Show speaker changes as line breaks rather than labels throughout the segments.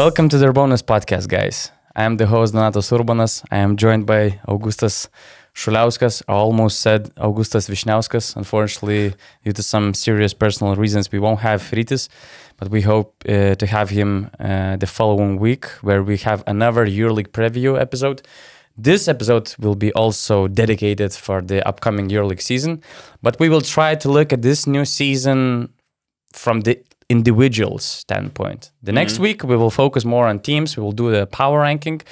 Welcome to the URBONUS podcast, guys. I am the host, Donatas URBONUS. I am joined by Augustas Šuliauskas. I almost said Augustas Vyšniauskas. Unfortunately, due to some serious personal reasons, we won't have Rytis, but we hope to have him the following week, where we have another EuroLeague preview episode. This episode will be also dedicated for the upcoming EuroLeague season, but we will try to look at this new season from the individual standpoint. The next week we will focus more on teams. We will do the power ranking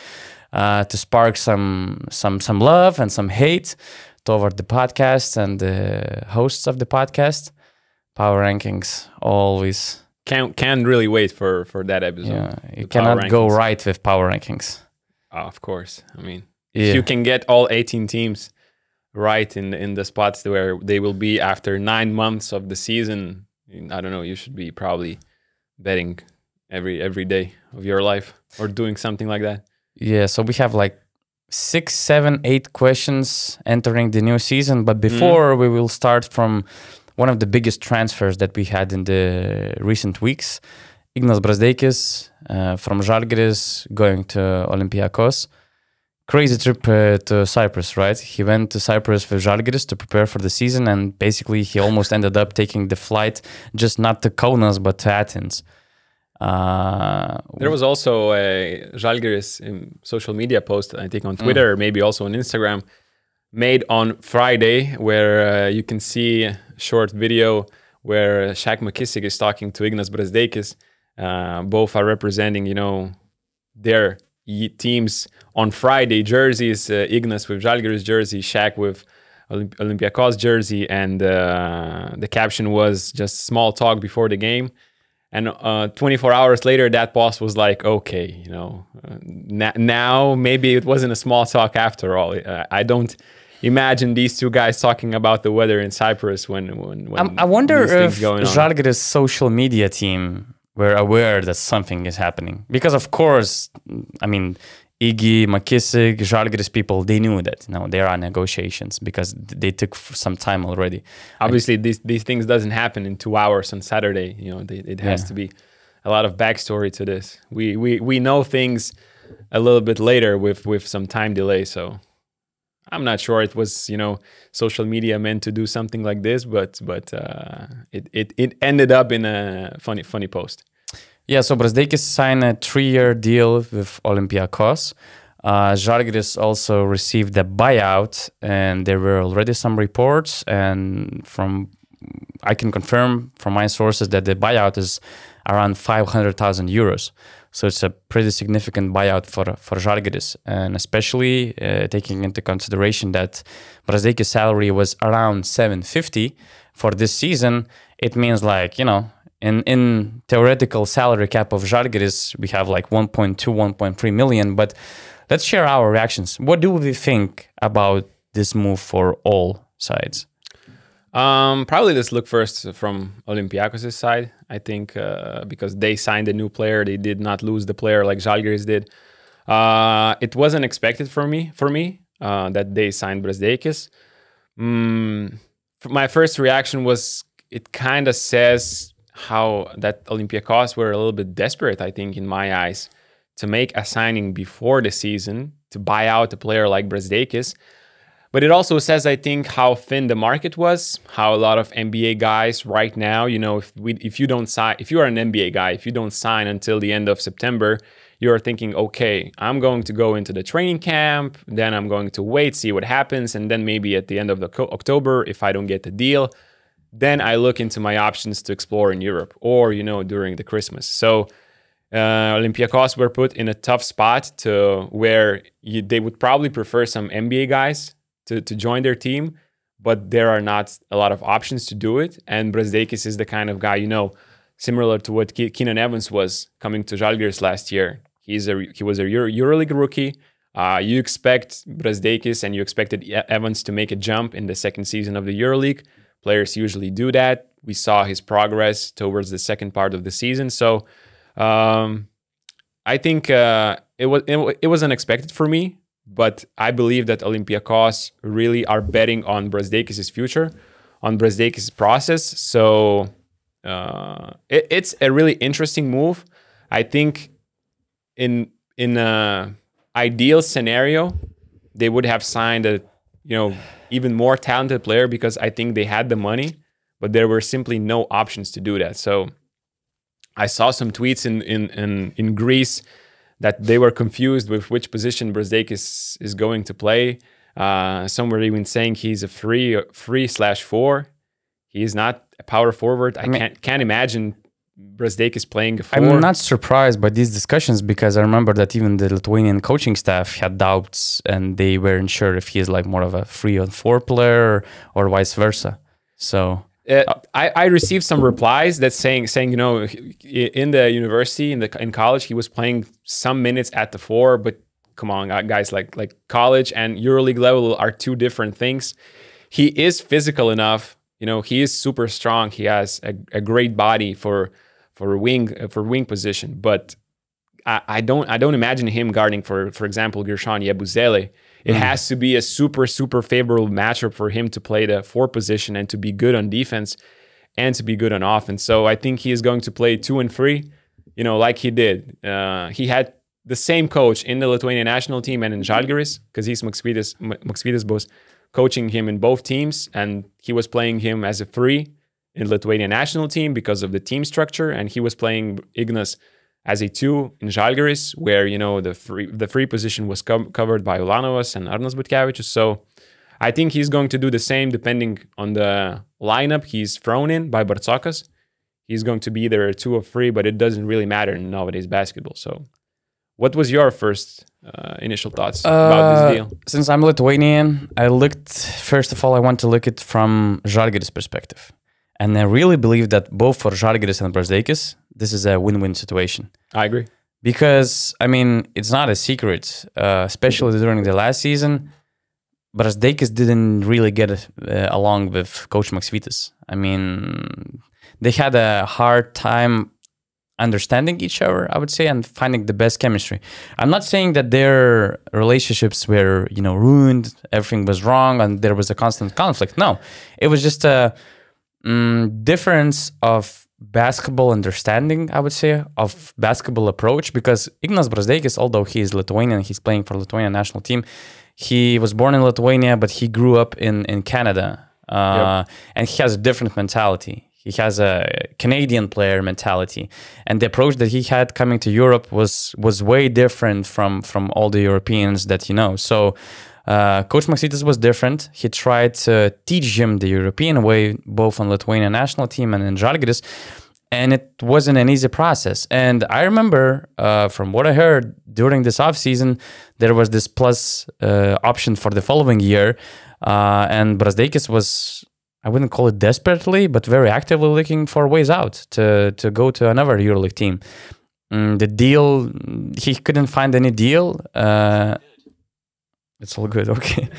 to spark some love and some hate toward the podcast and the hosts of the podcast. Power rankings always
can't really wait for that episode.
Yeah, you cannot go right with power rankings.
Of course. I mean, if you can get all 18 teams right in the spots where they will be after 9 months of the season, I don't know, you should be probably betting every day of your life or doing something like that.
Yeah, so we have like 6, 7, 8 questions entering the new season. But before we will start from one of the biggest transfers that we had in the recent weeks. Ignas Brazdeikis from Zalgiris going to Olympiacos. Crazy trip to Cyprus, right? He went to Cyprus with Zalgiris to prepare for the season, and basically he almost ended up taking the flight just not to Kaunas but to Athens.
There was also a Zalgiris social media post, I think on Twitter, or maybe also on Instagram, made on Friday, where you can see a short video where Shaq McKissick is talking to Ignas Brazdeikis. Both are representing, their teams on Friday jerseys. Ignas with Zalgiris jersey, Shaq with Olympiacos jersey, and the caption was just small talk before the game. And 24 hours later, that post was like, okay, now maybe it wasn't a small talk after all. I don't imagine these two guys talking about the weather in Cyprus when
I wonder if
Zalgiris'
social media team were aware that something is happening. Because of course, I mean, Iggy, McKissick, Zalgiris people, they knew that there are negotiations because they took some time already.
Obviously, these things doesn't happen in 2 hours on Saturday. It has to be a lot of backstory to this. We know things a little bit later with some time delay. So I'm not sure it was social media meant to do something like this, but it ended up in a funny post.
Yeah, so Brazdeikis signed a 3-year deal with Olympiacos. Zalgiris also received a buyout, and there were already some reports, and I can confirm from my sources that the buyout is around 500,000 euros. So it's a pretty significant buyout for Zalgiris, and especially taking into consideration that Brazdeikis' salary was around 750 for this season. It means in theoretical salary cap of Zalgiris, we have like 1.2, 1.3 million. But let's share our reactions. What do we think about this move for all sides?
Probably let's look first from Olympiacos' side. I think because they signed a new player, they did not lose the player like Zalgiris did. It wasn't expected for me that they signed Brazdeikis. My first reaction was it kind of says how that Olympiacos were a little bit desperate, I think, in my eyes, to make a signing before the season to buy out a player like Brazdeikis. But it also says, I think, how thin the market was, how a lot of NBA guys right now, if you don't sign, if you are an NBA guy, if you don't sign until the end of September, you're thinking, okay, I'm going to go into the training camp, then I'm going to wait, see what happens, and then maybe at the end of October, if I don't get the deal, then I look into my options to explore in Europe or, during the Christmas. So Olympiacos were put in a tough spot to where they would probably prefer some NBA guys to join their team, but there are not a lot of options to do it. And Brazdeikis is the kind of guy, similar to what Keenan Evans was coming to Zalgiris last year. He was a EuroLeague rookie. You expect Brazdeikis and you expected Evans to make a jump in the second season of the EuroLeague. Players usually do that. We saw his progress towards the second part of the season. So I think it was unexpected for me, but I believe that Olympiacos really are betting on Brazdeikis' future, on Brazdeikis' process. So it's a really interesting move. I think in a ideal scenario, they would have signed a even more talented player because I think they had the money, but there were simply no options to do that. So I saw some tweets in Greece that they were confused with which position Brazdeikis is going to play. Some were even saying he's a 3/4. He is not a power forward. I can't imagine Brazdeikis playing a 4.
I'm not surprised by these discussions because I remember that even the Lithuanian coaching staff had doubts and they weren't sure if he is like more of a 3-4 player or vice versa. So
I received some replies that saying in the university in college he was playing some minutes at the 4, but come on guys, like college and EuroLeague level are two different things. He is physical enough, he is super strong. He has a great body for wing position, but I don't imagine him guarding for example Gershon Yabusele. It has to be a super favorable matchup for him to play the 4 position and to be good on defense and to be good on offense. So I think he is going to play 2 and 3, like he did. He had the same coach in the Lithuanian national team and in Zalgiris, because he's Maksvydas was coaching him in both teams, and he was playing him as a 3 in Lithuanian national team because of the team structure, and he was playing Ignas as a 2 in Zalgiris, where the free position was covered by Ulanovas and Arnas Butkevičius. So I think he's going to do the same depending on the lineup he's thrown in by Bartzokas. He's going to be either a 2 or 3, but it doesn't really matter in nowadays basketball. So what was your first initial thoughts about this deal?
Since I'm Lithuanian, first of all, I want to look at it from Žalgiris perspective. And I really believe that both for Žalgiris and Brazdeikis, this is a win-win situation.
I agree.
Because, it's not a secret, especially during the last season, Brazdeikis didn't really get along with Coach Maksvydas. They had a hard time understanding each other, I would say, and finding the best chemistry. I'm not saying that their relationships were, ruined, everything was wrong, and there was a constant conflict. No, it was just a difference of basketball understanding, I would say, of basketball approach, because Ignas Brazdeikis, although he is Lithuanian, he's playing for Lithuanian national team, he was born in Lithuania, but he grew up in Canada, and he has a different mentality. He has a Canadian player mentality, and the approach that he had coming to Europe was way different from all the Europeans that you know. So Coach Maksvydas was different. He tried to teach him the European way, both on Lithuanian national team and in Žalgiris, and it wasn't an easy process. And I remember from what I heard during this offseason, there was this plus option for the following year, and Brazdeikis was, I wouldn't call it desperately, but very actively looking for ways out to go to another EuroLeague team. The deal, he couldn't find any deal. It's all good, okay.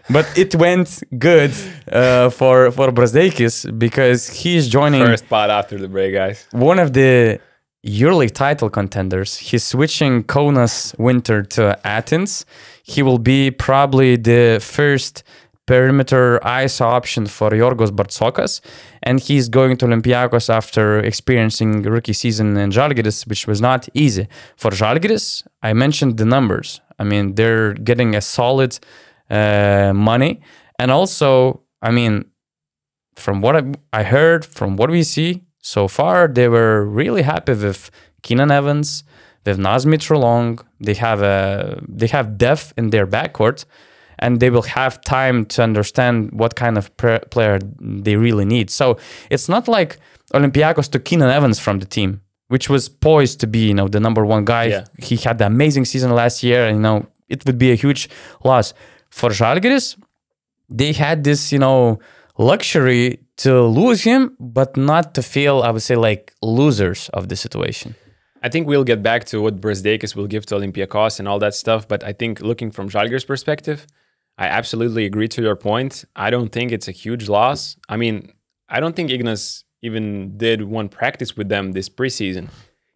But it went good for Brazdeikis because he's joining...
First spot after the break, guys.
One of the EuroLeague title contenders. He's switching Kaunas Winter to Athens. He will be probably the first perimeter ISO option for Yorgos Bartzokas, and he's going to Olympiacos after experiencing rookie season in Žalgiris, which was not easy. For Žalgiris, I mentioned the numbers. They're getting a solid money, and also, from what I heard, from what we see so far, they were really happy with Keenan Evans, with Nazmi Trelong. They have depth in their backcourt, and they will have time to understand what kind of player they really need. So it's not like Olympiacos took Keenan Evans from the team, which was poised to be, the number one guy. Yeah. He had the amazing season last year, and, it would be a huge loss. For Žalgiris, they had this, luxury to lose him, but not to feel, I would say, like losers of the situation.
I think we'll get back to what Brazdeikis will give to Olympiacos and all that stuff, but I think looking from Žalgiris' perspective, I absolutely agree to your point. I don't think it's a huge loss. I don't think Ignas even did one practice with them this preseason.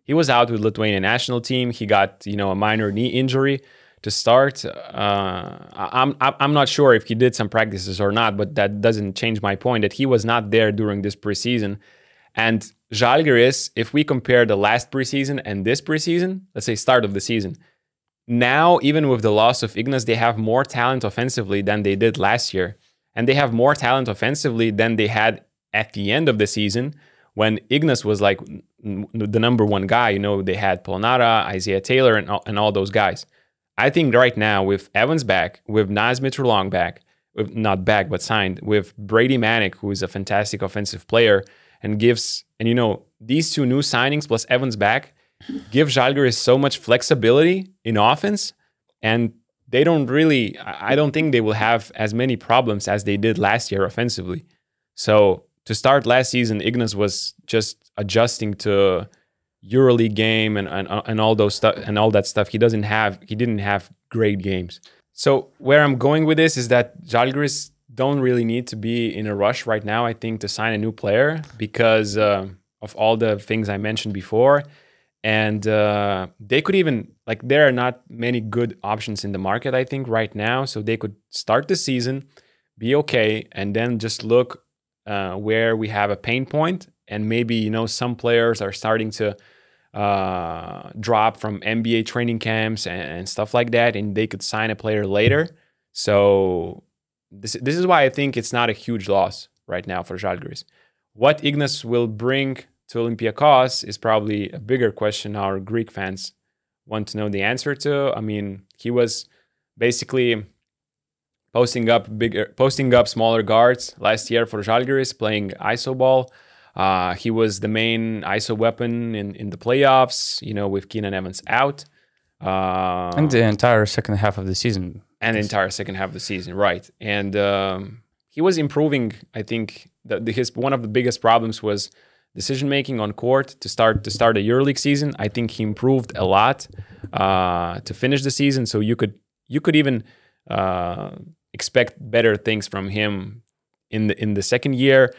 He was out with Lithuanian national team. He got, a minor knee injury to start. I'm not sure if he did some practices or not, but that doesn't change my point that he was not there during this preseason. And Zalgiris, if we compare the last preseason and this preseason, let's say start of the season, now, even with the loss of Ignas, they have more talent offensively than they did last year. And they have more talent offensively than they had at the end of the season when Ignas was like the number one guy. You know, they had Polonara, Isaiah Taylor, and all those guys. I think right now, with Evans back, with Naz Mitrulong back, with not back, but signed, with Brady Manick, who is a fantastic offensive player, and you know, these two new signings plus Evans back, give Zalgiris so much flexibility in offense, and I don't think they will have as many problems as they did last year offensively. So to start last season, Ignas was just adjusting to EuroLeague game and all those stuff and all that stuff. He didn't have great games. So where I'm going with this is that Zalgiris don't really need to be in a rush right now, I think, to sign a new player because of all the things I mentioned before. And they could even, like, there are not many good options in the market, I think, right now. So they could start the season, be okay, and then just look where we have a pain point. And maybe, you know, some players are starting to drop from NBA training camps and stuff like that, and they could sign a player later. So this is why I think it's not a huge loss right now for Zalgiris. What Ignas will bring to Olympiacos is probably a bigger question our Greek fans want to know the answer to. I mean, he was basically posting up smaller guards last year for Zalgiris, playing ISO ball. He was the main ISO weapon in the playoffs, you know, with Keenan Evans out.
And the entire second half of the season.
And the entire second half of the season, right. And he was improving. I think one of the biggest problems was decision-making on court to start a EuroLeague season. I think he improved a lot to finish the season. So you could even expect better things from him in the second year.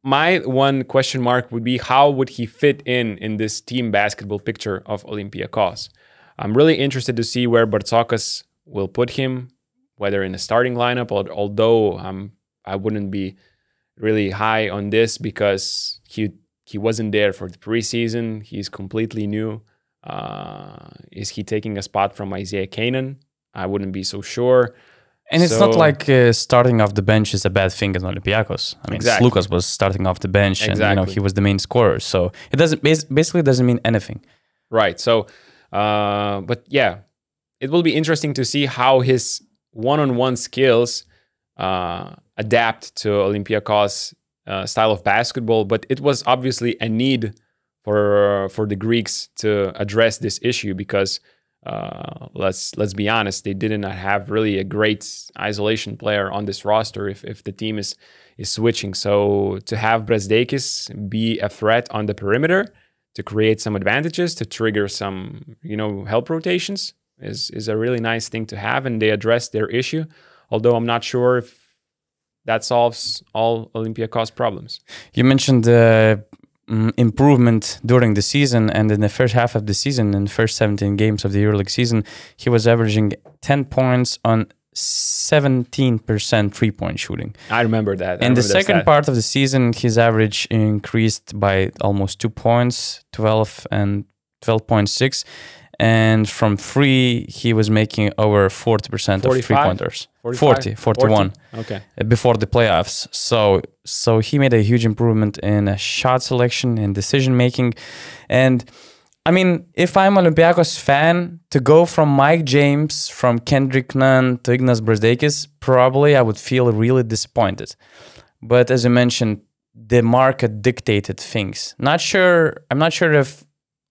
My one question mark would be, how would he fit in this team basketball picture of Olympiacos? I'm really interested to see where Brazdeikis will put him, whether in the starting lineup, although I wouldn't be really high on this because he wasn't there for the preseason. He's completely new. Is he taking a spot from Isaiah Kanan? I wouldn't be so sure.
And it's not like starting off the bench is a bad thing in Olympiacos. I mean,
Exactly.
Lucas was starting off the bench, and you know,
Exactly.
he was the main scorer. So it basically doesn't mean anything.
Right. So, but yeah, it will be interesting to see how his one-on-one skills adapt to Olympiacos' style of basketball. But it was obviously a need for the Greeks to address this issue because let's be honest, they did not have really a great isolation player on this roster if the team is switching. So to have Brazdeikis be a threat on the perimeter to create some advantages, to trigger some, you know, help rotations is a really nice thing to have, and they addressed their issue. Although I'm not sure if that solves all Olympiacos problems.
You mentioned improvement during the season, and in the first half of the season, in the first 17 games of the EuroLeague season, he was averaging 10 points on 17% three-point shooting.
I remember that.
In the second part of the season, his average increased by almost 2 points, 12 and 12.6. And from three, he was making over 40% of three-pointers. 41.
Okay.
Before the playoffs. So he made a huge improvement in shot selection and decision-making. And I mean, if I'm an Olympiacos fan, to go from Mike James, from Kendrick Nunn to Ignas Brazdeikis, probably I would feel really disappointed. But as you mentioned, the market dictated things. I'm not sure if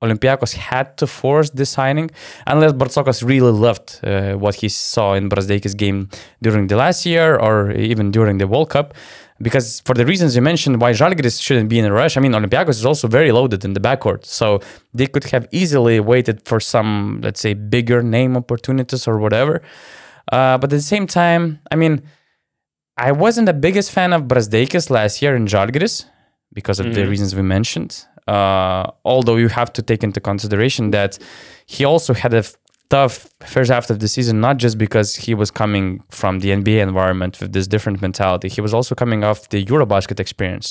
Olympiacos had to force the signing, unless Brazdeikis really loved what he saw in Brazdeikis' game during the last year or even during the World Cup. Because for the reasons you mentioned, why Zalgiris shouldn't be in a rush. I mean, Olympiacos is also very loaded in the backcourt. So they could have easily waited for some, let's say, bigger name opportunities or whatever. But at the same time, I mean, I wasn't the biggest fan of Brazdeikis last year in Zalgiris because of the reasons we mentioned. Although you have to take into consideration that he also had a tough first half of the season, not just because he was coming from the NBA environment with this different mentality. He was also coming off the Eurobasket experience.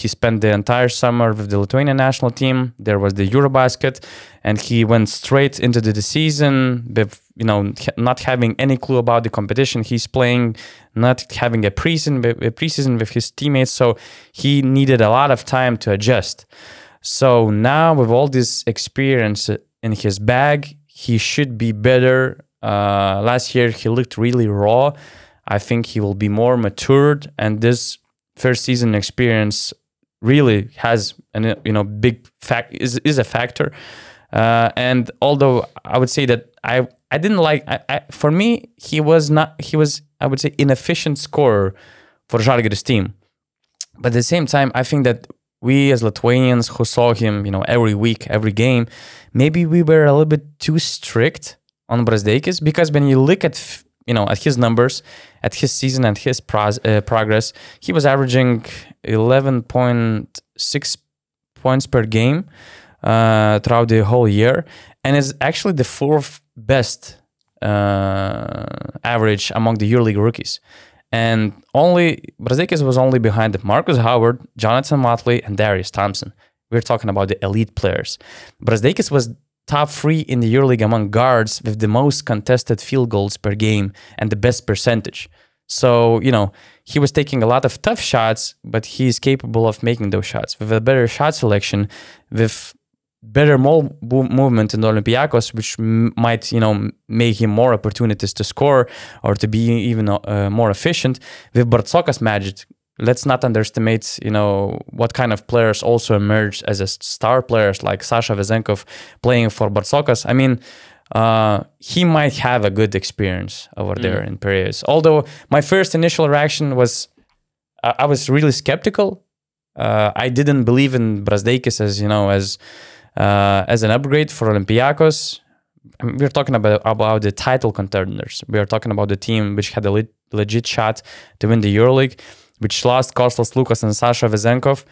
He spent the entire summer with the Lithuanian national team. There was the Eurobasket, and he went straight into the season with, not having any clue about the competition he's playing, not having a preseason with his teammates. So he needed a lot of time to adjust. So now with all this experience in his bag, he should be better. Last year he looked really raw. I think he will be more matured, and this first season experience really has big is a factor. And although I would say that I didn't like, for me he was I would say inefficient scorer for Zalgiris team. But at the same time, I think that we as Lithuanians who saw him, every week, every game, maybe we were a little bit too strict on Brazdeikis, because when you look at his numbers, at his season and his progress, he was averaging 11.6 points per game throughout the whole year, and is actually the fourth best average among the EuroLeague rookies. And Brazdeikis was only behind Marcus Howard, Jonathan Motley, and Darius Thompson. We're talking about the elite players. Brazdeikis was top 3 in the EuroLeague among guards with the most contested field goals per game and the best percentage. So, he was taking a lot of tough shots, but he's capable of making those shots with a better shot selection, with better movement in the Olympiacos, which might, make him more opportunities to score or to be even more efficient. With Bartzokas magic, let's not underestimate, what kind of players also emerged as a star players like Sasha Vezenkov playing for Bartzokas. I mean, he might have a good experience over there in Piraeus. Although my first initial reaction was, I was really skeptical. I didn't believe in Brazdeikis as an upgrade for Olympiacos. I mean, we're talking about the title contenders. We are talking about the team which had a legit shot to win the EuroLeague, which lost Kostas Lukas and Sasha Vezenkov.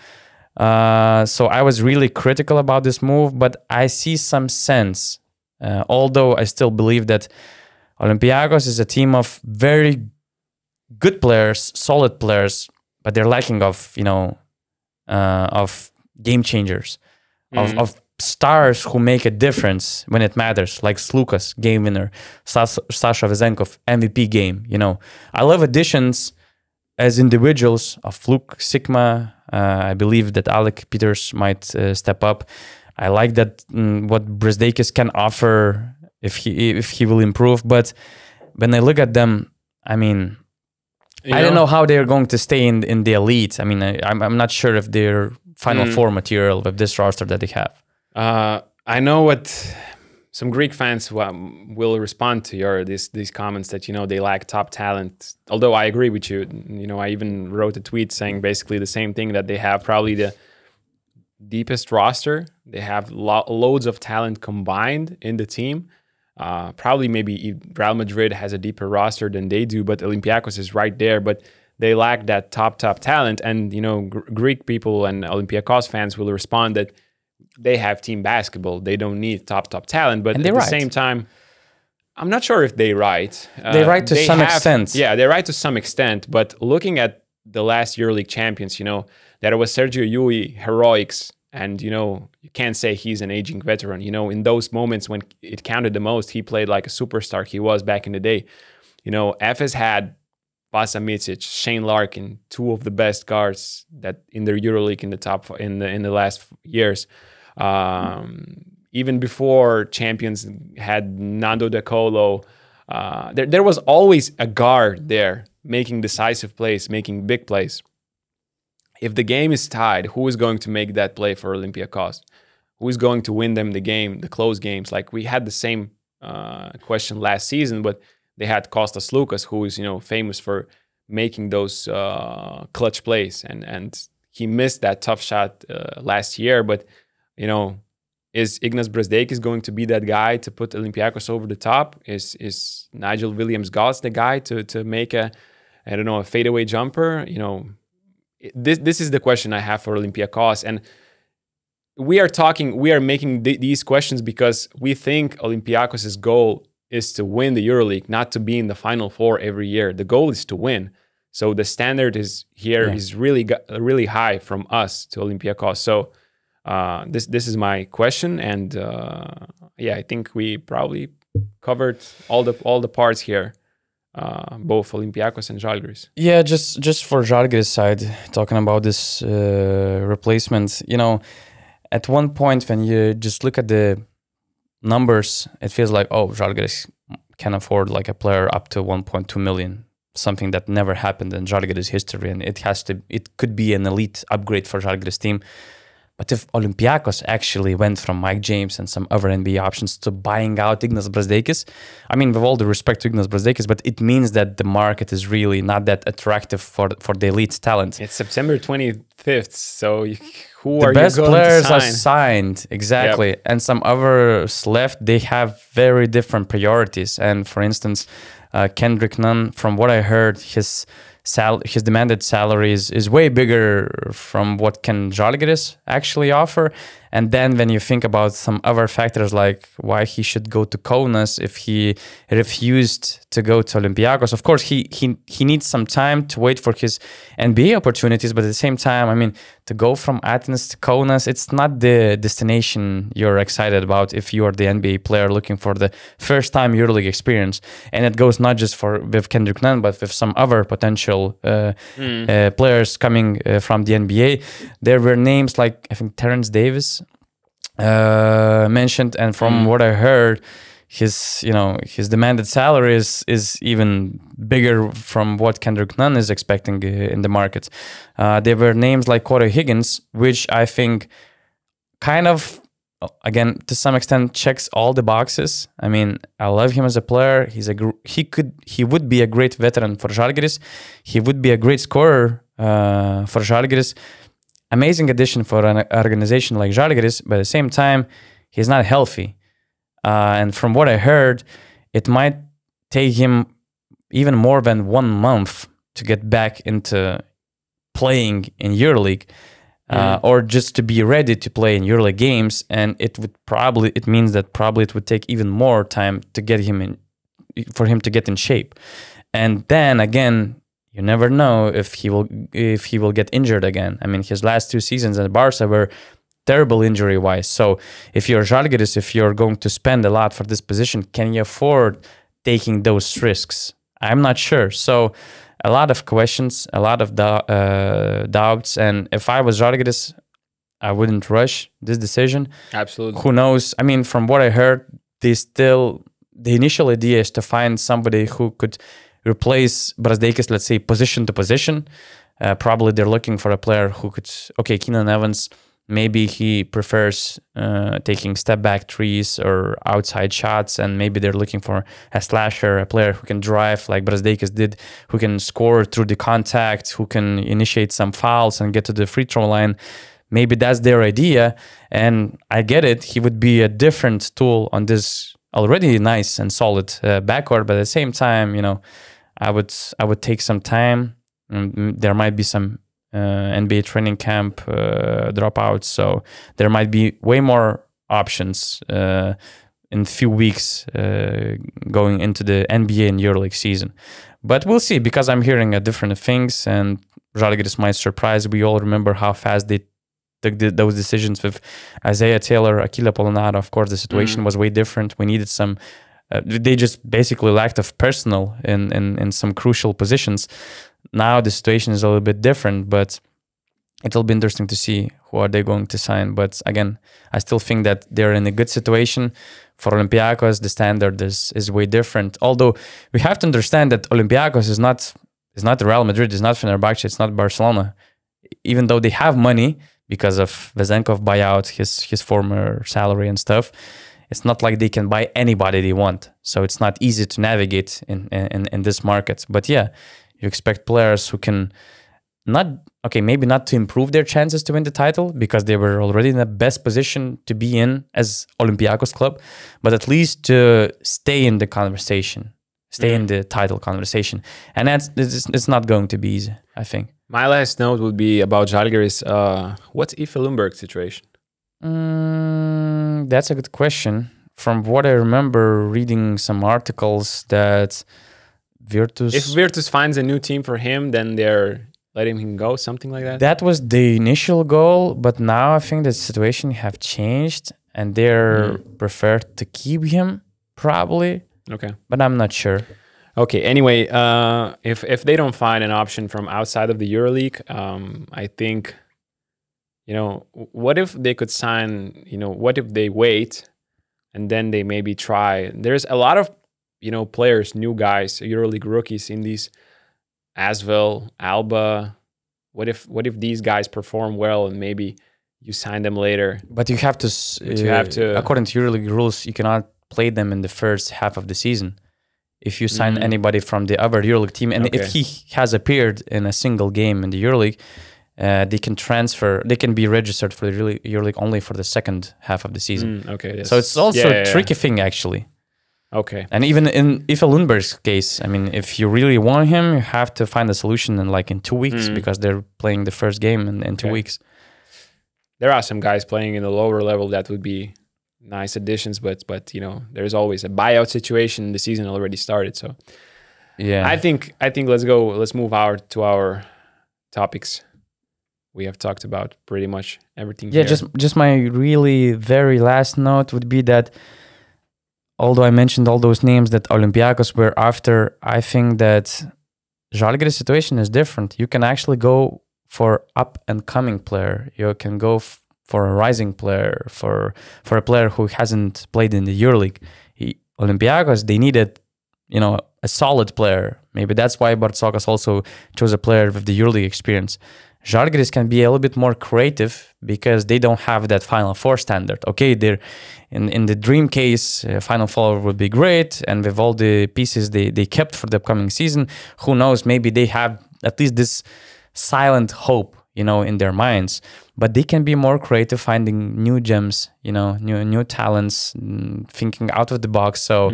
So I was really critical about this move, but I see some sense. Although I still believe that Olympiacos is a team of very good players, solid players, but they're lacking of game changers, of stars who make a difference when it matters, like Slukas, game winner, Sasha Vezenkov, MVP game. I love additions as individuals of Luke Sigma. I believe that Alec Peters might step up. I like that what Brazdeikis can offer if he will improve. But when I look at them, I mean, I don't know how they're going to stay in the elite. I mean, I'm not sure if they're Final Four material with this roster that they have.
I know what some Greek fans will respond to these comments that they lack top talent. Although I agree with you. I even wrote a tweet saying basically the same thing, that they have probably the deepest roster. They have loads of talent combined in the team. Probably maybe Real Madrid has a deeper roster than they do, but Olympiacos is right there. But they lack that top talent. And Greek people and Olympiacos fans will respond that they have team basketball. They don't need top talent. But at the same time, I'm not sure if they're right.
They're right to some extent.
Yeah, they're right to some extent. But looking at the last EuroLeague champions, there was Sergio Yui, heroics, and you can't say he's an aging veteran. In those moments when it counted the most, he played like a superstar he was back in the day. Efes had Vasa Micic, Shane Larkin, two of the best guards that in their EuroLeague in the top in the last years. Even before champions had Nando De Colo, there was always a guard there making decisive plays, making big plays. If the game is tied, who is going to make that play for Olympiacos? Who is going to win them the game, the close games? Like we had the same question last season, but they had Kostas Lukas, who is famous for making those clutch plays, and he missed that tough shot last year. But is Ignas Brazdeikis going to be that guy to put Olympiacos over the top? Is Nigel Williams-Goss the guy to make a fadeaway jumper? This is the question I have for Olympiacos. And we are making these questions because we think Olympiacos' goal is to win the EuroLeague, not to be in the Final Four every year. The goal is to win. So the standard is really high from us to Olympiacos. So this is my question, and I think we probably covered all the parts here, both Olympiacos and Zalgiris.
Yeah, just for Zalgiris side, talking about this replacement, at one point when you just look at the numbers, it feels like, oh, Zalgiris can afford like a player up to 1.2 million, something that never happened in Zalgiris history, and it could be an elite upgrade for Zalgiris team. But if Olympiacos actually went from Mike James and some other NBA options to buying out Ignas Brazdeikis, I mean, with all the respect to Ignas Brazdeikis, but it means that the market is really not that attractive for the elite talent.
It's September 25th, so who
the
are
best
you going
players
to sign?
are signed, exactly. Yep. And some others left, they have very different priorities. And for instance, Kendrick Nunn, from what I heard, his demanded salary is way bigger from what can Zalgiris actually offer. And then when you think about some other factors like why he should go to Kaunas if he refused to go to Olympiacos, of course he needs some time to wait for his NBA opportunities, but at the same time, I mean, to go from Athens to Kaunas, it's not the destination you're excited about if you are the NBA player looking for the first time EuroLeague experience. And it goes not just with Kendrick Nunn, but with some other potential players coming from the NBA. There were names like, I think, Terrence Davis mentioned, and from what I heard, his demanded salary is even bigger from what Kendrick Nunn is expecting in the market. There were names like Corey Higgins, which I think kind of, again, to some extent checks all the boxes. I mean, I love him as a player. He would be a great veteran for Zalgiris. He would be a great scorer for Zalgiris. Amazing addition for an organization like Zalgiris, but at the same time, he's not healthy. And from what I heard, it might take him even more than 1 month to get back into playing in EuroLeague, or just to be ready to play in EuroLeague games. And it means that probably it would take even more time to get him for him to get in shape. And then again, you never know if he will get injured again. I mean, his last 2 seasons at Barca were terrible injury-wise. So if you're Zalgiris, if you're going to spend a lot for this position, can you afford taking those risks? I'm not sure. So a lot of questions, a lot of doubts. And if I was Zalgiris, I wouldn't rush this decision.
Absolutely.
Who knows? I mean, from what I heard, the initial idea is to find somebody who could replace Brazdeikis, let's say, position to position. Probably they're looking for a player who could, Keenan Evans, maybe he prefers taking step-back threes or outside shots, and maybe they're looking for a slasher, a player who can drive like Brazdeikis did, who can score through the contact, who can initiate some fouls and get to the free throw line. Maybe that's their idea, and I get it. He would be a different tool on this already nice and solid backcourt, but at the same time, I would take some time. There might be some NBA training camp dropouts, so there might be way more options in a few weeks going into the NBA and EuroLeague season. But we'll see, because I'm hearing different things, and Zalgiris might surprise. We all remember how fast they took those decisions with Isaiah Taylor, Akila Polonara. Of course, the situation was way different. We needed some. They just basically lacked of personnel in some crucial positions. Now the situation is a little bit different, but it'll be interesting to see who are they going to sign. But again, I still think that they're in a good situation. For Olympiacos, the standard is way different. Although we have to understand that Olympiacos is not Real Madrid, it's not Fenerbahce, it's not Barcelona. Even though they have money because of Vezenkov buyout, his former salary and stuff, it's not like they can buy anybody they want. So it's not easy to navigate in this market. But yeah, you expect players who can maybe not to improve their chances to win the title, because they were already in the best position to be in as Olympiacos club, but at least to stay in the conversation, in the title conversation. And it's not going to be easy, I think.
My last note would be about Zalgiris. What's Aoife Lundberg's situation?
That's a good question. From what I remember reading some articles that Virtus...
If Virtus finds a new team for him, then they're letting him go, something like that?
That was the initial goal, but now I think the situation have changed and they're preferred to keep him, probably.
Okay.
But I'm not sure.
Okay, anyway, if they don't find an option from outside of the EuroLeague, I think, what if they could sign, what if they wait and then they maybe try? There's a lot of, players, new guys, EuroLeague rookies in these as well, Alba. What if these guys perform well and maybe you sign them later?
But you have to, according to EuroLeague rules, you cannot play them in the first half of the season. If you sign anybody from the other EuroLeague team, and if he has appeared in a single game in the EuroLeague, they can transfer. They can be registered for the EuroLeague only for the second half of the season.
Yes.
So it's also a tricky thing, actually.
Okay.
And even in Lundberg's case, I mean, if you really want him, you have to find a solution in 2 weeks because they're playing the first game in 2 weeks.
There are some guys playing in the lower level that would be nice additions, but there's always a buyout situation. The season already started, so I think let's move to our topics. We have talked about pretty much everything here.
Just my really very last note would be that although I mentioned all those names that Olympiacos were after, I think that Zalgiris situation is different. You can actually go for up and coming player. You can go for a rising player, for a player who hasn't played in the EuroLeague. Olympiacos, they needed, a solid player. Maybe that's why Brazdeikis also chose a player with the EuroLeague experience. Zalgiris can be a little bit more creative because they don't have that Final Four standard. Okay, they're in the dream case, Final Four would be great, and with all the pieces they kept for the upcoming season, who knows, maybe they have at least this silent hope, in their minds. But they can be more creative, finding new gems, new talents, thinking out of the box. So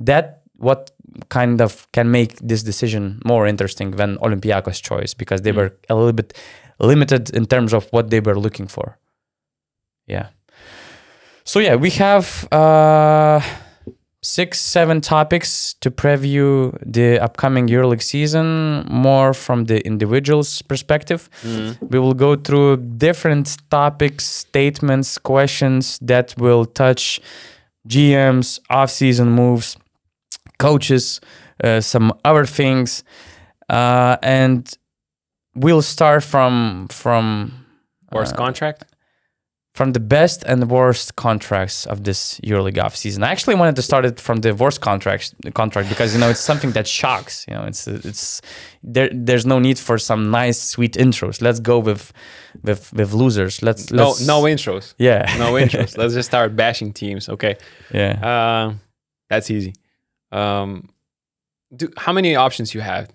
that what kind of can make this decision more interesting than Olympiacos' choice, because they were a little bit limited in terms of what they were looking for. Yeah. So we have 6-7 topics to preview the upcoming EuroLeague season, more from the individual's perspective. We will go through different topics, statements, questions that will touch GMs, off-season moves, coaches, some other things, and we'll start from
worst contract.
From the best and worst contracts of this EuroLeague offseason. I actually wanted to start it from the worst contract because it's something that shocks. It's there's no need for some nice sweet intros. Let's go with losers. Let's
no intros.
Yeah,
no intros. Let's just start bashing teams. Okay.
Yeah.
That's easy. How many options you have?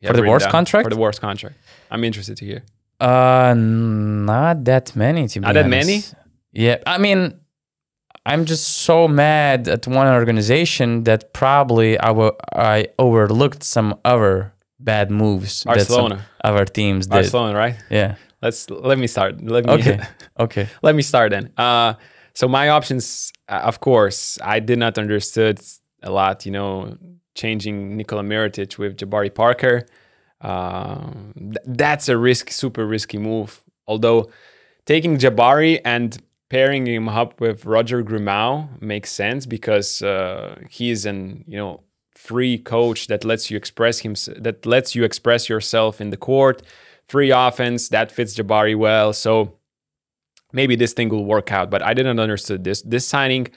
For the worst contract?
For the worst contract. I'm interested to hear.
Not that many, to be honest.
Not that many?
Yeah, I mean, I'm just so mad at one organization that probably I overlooked some other bad moves
Barcelona.
that some other teams did.
Barcelona, right?
Yeah.
Let me start.
Okay.
Let me start then. So my options, of course, I did not understood a lot, changing Nikola Mirotic with Jabari Parker. That's a super risky move. Although taking Jabari and pairing him up with Roger Grimau makes sense because he is an free coach that lets you express yourself in the court. Free offense that fits Jabari well. So maybe this thing will work out. But I didn't understand this signing.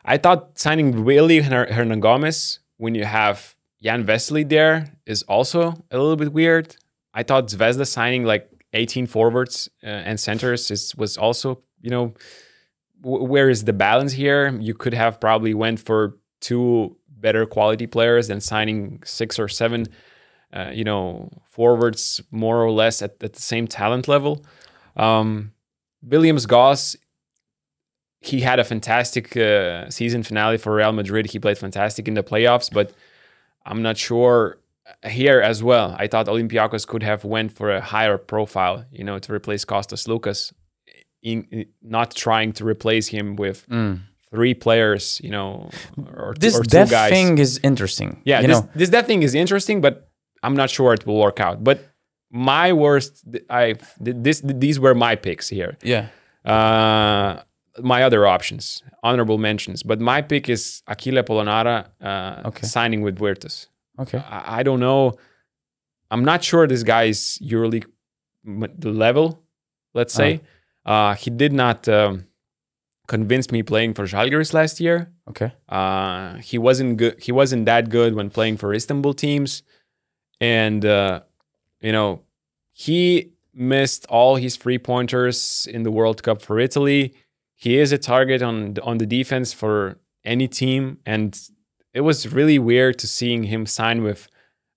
I thought signing Willy Hernangomez when you have Jan Vesely there is also a little bit weird. I thought Zvezda signing 18 forwards and centers was also, where is the balance here? You could have probably went for 2 better quality players than signing 6 or 7, forwards more or less at the same talent level. Williams Goss, he had a fantastic season finale for Real Madrid. He played fantastic in the playoffs, but I'm not sure here as well. I thought Olympiacos could have went for a higher profile, to replace Kostas Lukas. not trying to replace him with 3 players, or
This
2
depth
guys.
thing is interesting.
Yeah, this depth thing is interesting, but I'm not sure it will work out. But my worst, these were my picks here.
Yeah.
My other options, honorable mentions. But my pick is Achille Polonara signing with Virtus.
Okay.
I don't know. I'm not sure this guy is EuroLeague level, let's say. He did not convince me playing for Zalgiris last year.
Okay.
He wasn't good. He wasn't that good when playing for Istanbul teams. And, he missed all his 3-pointers in the World Cup for Italy. He is a target on the defense for any team. And it was really weird to seeing him sign with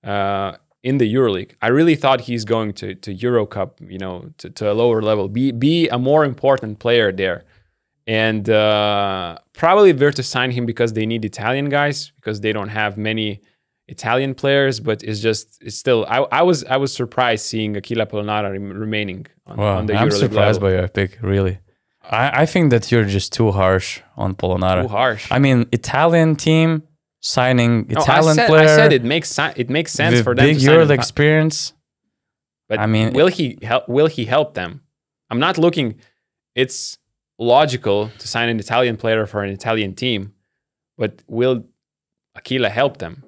in the EuroLeague. I really thought he's going to Euro Cup, to a lower level, be a more important player there. And probably Virtus signed him because they need Italian guys, because they don't have many Italian players. But it's still, I was surprised seeing Achille Polonara remaining on the EuroLeague
I'm surprised
level.
by your pick, really. I think that you're just too harsh on Polonara.
Too harsh.
I mean, Italian team signing Italian
I
player.
said it makes sense
with
for them
big
to sign
EuroLeague
him.
experience.
But
I mean,
will he help them? I'm not looking. It's logical to sign an Italian player for an Italian team, but will Achille help them?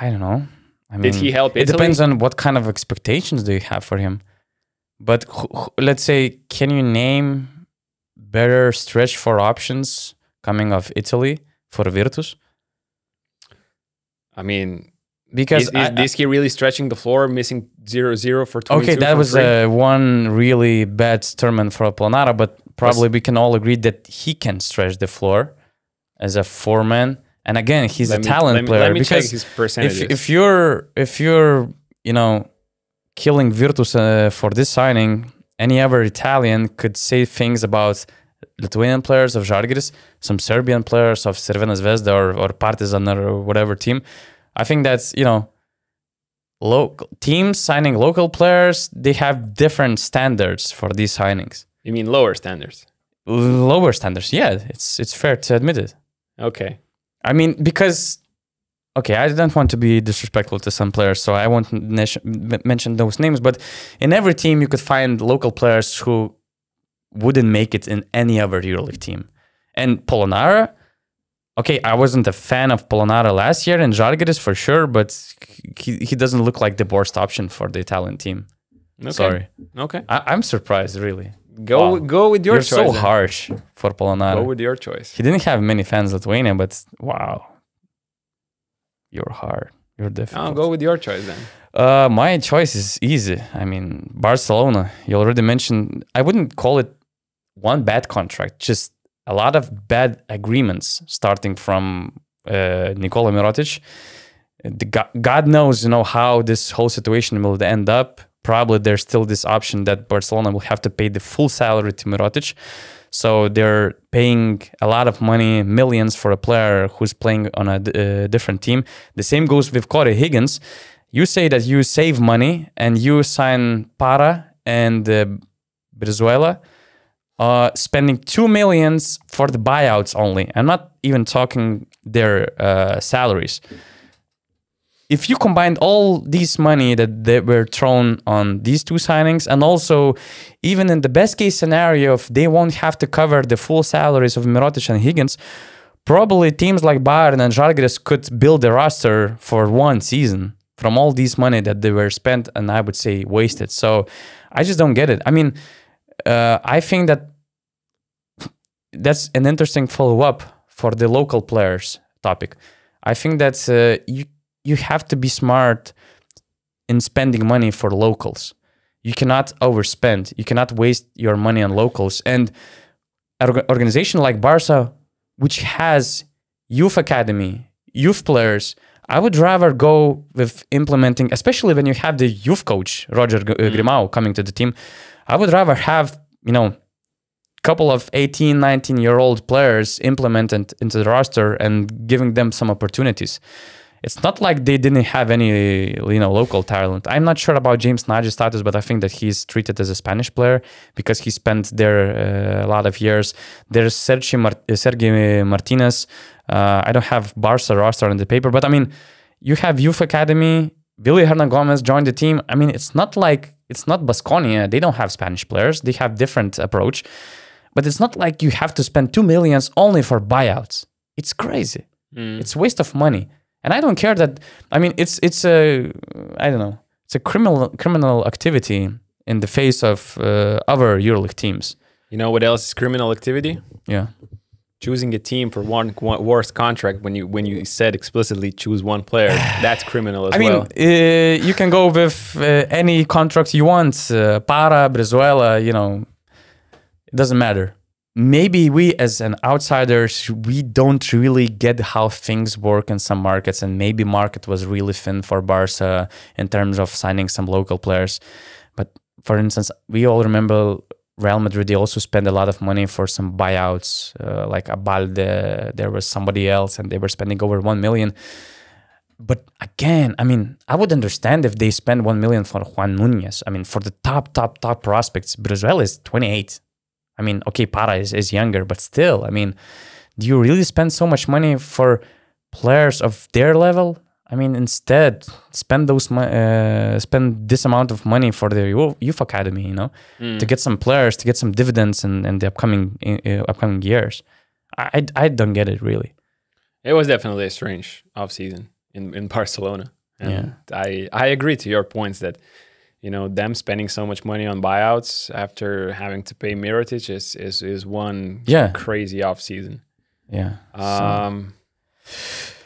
I don't know. I mean,
Did he help
It
Italy?
depends on what kind of expectations do you have for him. But let's say, can you name better stretch for options coming of Italy for Virtus?
I mean,
Because
is he really stretching the floor, missing 0-0 for 22?
okay, that was one really bad tournament for Polonara, but probably we can all agree that he can stretch the floor as a 4-man. And again, he's a talent player.
Let me check
because
his percentages.
if you're killing Virtus for this signing, any other Italian could say things about Lithuanian players of Zalgiris, some Serbian players of Crvena Zvezda or Partizan or whatever team. I think that's, local teams signing local players, they have different standards for these signings.
You mean lower standards?
Lower standards, yeah, it's fair to admit it.
Okay.
I mean, because, okay, I don't want to be disrespectful to some players, so I won't mention those names, but in every team you could find local players who wouldn't make it in any other EuroLeague team. And Polonara, okay, I wasn't a fan of Polonara last year in Zalgiris for sure, but he doesn't look like the worst option for the Italian team.
Okay.
Sorry.
Okay.
I'm surprised, really.
Go with your
You're
choice.
so
then.
harsh for Polonara.
Go with your choice.
He didn't have many fans in Lithuania, but wow. You're hard. You're difficult.
I'll go with your choice then.
My choice is easy. I mean, Barcelona. You already mentioned. I wouldn't call it one bad contract. Just a lot of bad agreements, starting from Nikola Mirotic. God knows, how this whole situation will end up. Probably there's still this option that Barcelona will have to pay the full salary to Mirotic. So they're paying a lot of money, millions, for a player who's playing on a different team. The same goes with Corey Higgins. You say that you save money and you sign Para and Brizuela, spending $2 million for the buyouts only. I'm not even talking their salaries. If you combined all these money that they were thrown on these two signings, and also even in the best case scenario, if they won't have to cover the full salaries of Mirotic and Higgins, probably teams like Bayern and Zalgiris could build a roster for one season from all these money that they were spent, and I would say wasted. So I just don't get it. I mean, I think that's an interesting follow-up for the local players topic. I think that you have to be smart in spending money for locals. You cannot overspend. You cannot waste your money on locals. And an organization like Barca, which has youth academy, youth players, I would rather go with implementing, especially when you have the youth coach, Roger Grimau, coming to the team. I would rather have, couple of 18, 19-year-old players implemented into the roster and giving them some opportunities. it's not like they didn't have any, local talent. I'm not sure about James Nagi's status, but I think that he's treated as a Spanish player because he spent there a lot of years. There's Sergi Martinez. I don't have Barca roster on the paper, but I mean, you have Youth Academy. Billy Hernan Gomez joined the team. I mean, it's not Baskonia. They don't have Spanish players. They have different approach, but it's not like you have to spend 2 million only for buyouts. It's crazy. It's a waste of money. And I don't care that, I mean, it's a criminal activity in the face of other EuroLeague teams.
You know what else is criminal activity?
Yeah.
Choosing a team for one worst contract when you said explicitly choose one player. That's criminal as well.
I mean, you can go with any contract you want. Para, Brizuela, it doesn't matter. Maybe we as an outsiders, we don't really get how things work in some markets, and maybe market was really thin for Barca in terms of signing some local players. But for instance, we all remember Real Madrid, they also spend a lot of money for some buyouts, like Abalde, there was somebody else, and they were spending over 1 million. But again, I mean, I would understand if they spend 1 million for Juan Nunez. I mean, for the top prospects, Brizuela is 28. I mean, okay, Para is younger, but still, I mean, do you really spend so much money for players of their level? I mean, instead, spend this amount of money for the youth academy, to get some players, to get some dividends in the upcoming years. I don't get it, really.
It was definitely a strange offseason in Barcelona. And I agree to your points that, them spending so much money on buyouts after having to pay Mirotic is one crazy offseason.
Yeah.